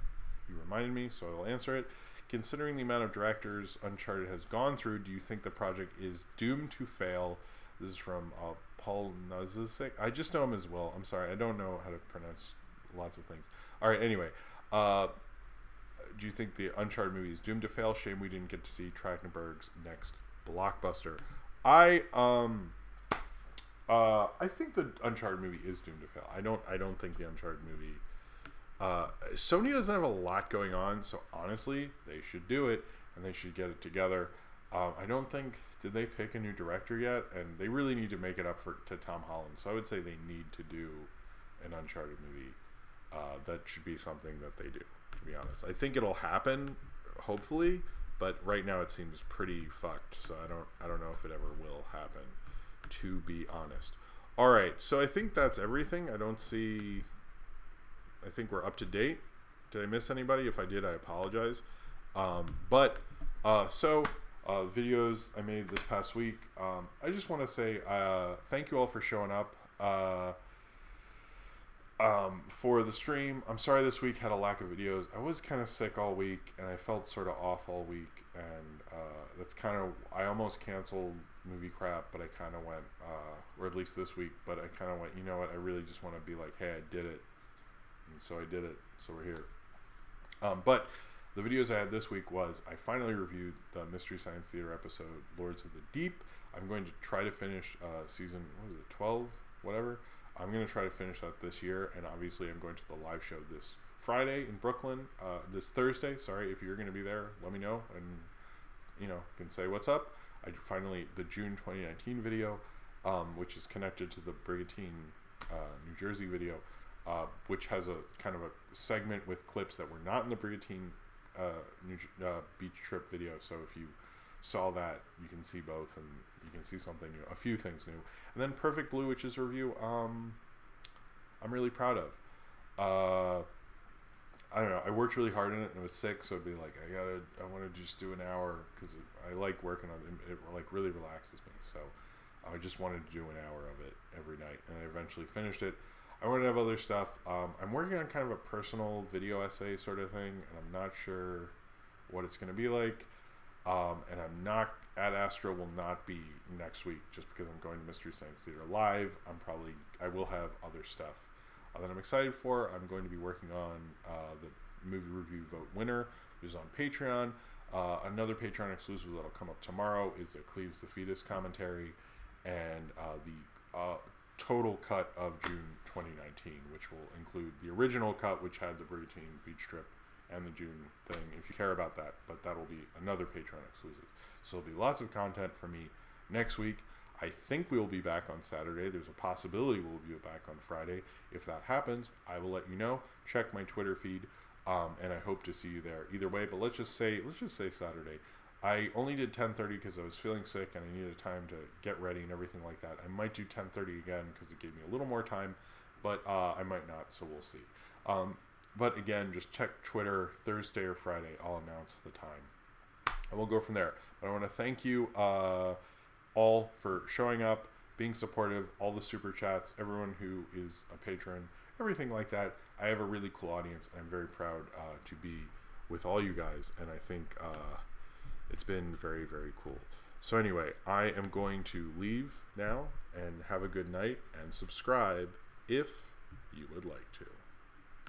you reminded me, so I'll answer it. Considering the amount of directors Uncharted has gone through, do you think the project is doomed to fail? This is from Paul Nazisek. I just know him as well. I'm sorry, I don't know how to pronounce lots of things. All right, anyway. Do you think the Uncharted movie is doomed to fail? Shame we didn't get to see Trachtenberg's next blockbuster. I think the Uncharted movie is doomed to fail. I don't think the Uncharted movie. Sony doesn't have a lot going on, so honestly, they should do it and they should get it together. I don't think, did they pick a new director yet? And they really need to make it up to Tom Holland. So I would say they need to do an Uncharted movie. That should be something that they do, to be honest. I think it'll happen, hopefully, but right now it seems pretty fucked. So I don't know if it ever will happen, to be honest. All right, so I think that's everything. I think we're up to date. Did I miss anybody? If I did, I apologize. Videos I made this past week. I just want to say thank you all for showing up for the stream. I'm sorry this week had a lack of videos. I was kind of sick all week, and I felt sort of off all week, and that's kind of, I almost canceled Movie Crap, but I kind of went, or at least this week, but I kind of went, you know what, I really just want to be like, hey, I did it. And so I did it, so we're here. But the videos I had this week was, I finally reviewed the Mystery Science Theater episode, Lords of the Deep. I'm going to try to finish season, 12, whatever. I'm going to try to finish that this year, and obviously I'm going to the live show this Friday in Brooklyn, this Thursday. Sorry, if you're going to be there, let me know, and, can say what's up. I finally, the June 2019 video, which is connected to the Brigantine, New Jersey video, which has a kind of a segment with clips that were not in the Brigantine beach trip video. So if you saw that, you can see both, and you can see something new, a few things new. And then Perfect Blue, which is a review I'm really proud of. I don't know, I worked really hard in it and I was sick, so I'd be like, I want to just do an hour, because I like working on it. It like really relaxes me, so I just wanted to do an hour of it every night, and I eventually finished it. I want to have other stuff. I'm working on kind of a personal video essay sort of thing, and I'm not sure what it's going to be like. And I'm not, Ad Astra will not be next week, just because I'm going to Mystery Science Theater Live. I will have other stuff that I'm excited for. I'm going to be working on the movie review vote winner, which is on Patreon. Another Patreon exclusive that'll come up tomorrow is the Cleves the Fetus commentary, and the total cut of June 2019, which will include the original cut, which had the Brigantine beach trip, and the June thing, if you care about that. But that'll be another Patreon exclusive. So there'll be lots of content for me next week. I think we'll be back on Saturday. There's a possibility we'll be back on Friday. If that happens, I will let you know. Check my Twitter feed, and I hope to see you there. Either way, but let's just say Saturday. I only did 10:30 because I was feeling sick and I needed time to get ready and everything like that. I might do 10:30 again because it gave me a little more time, but I might not, so we'll see. But again, just check Twitter Thursday or Friday. I'll announce the time, and we'll go from there. But I want to thank you all for showing up, being supportive, all the super chats, everyone who is a patron, everything like that. I have a really cool audience, and I'm very proud to be with all you guys, and I think it's been very, very cool. So anyway, I am going to leave now, and have a good night, and subscribe if you would like to.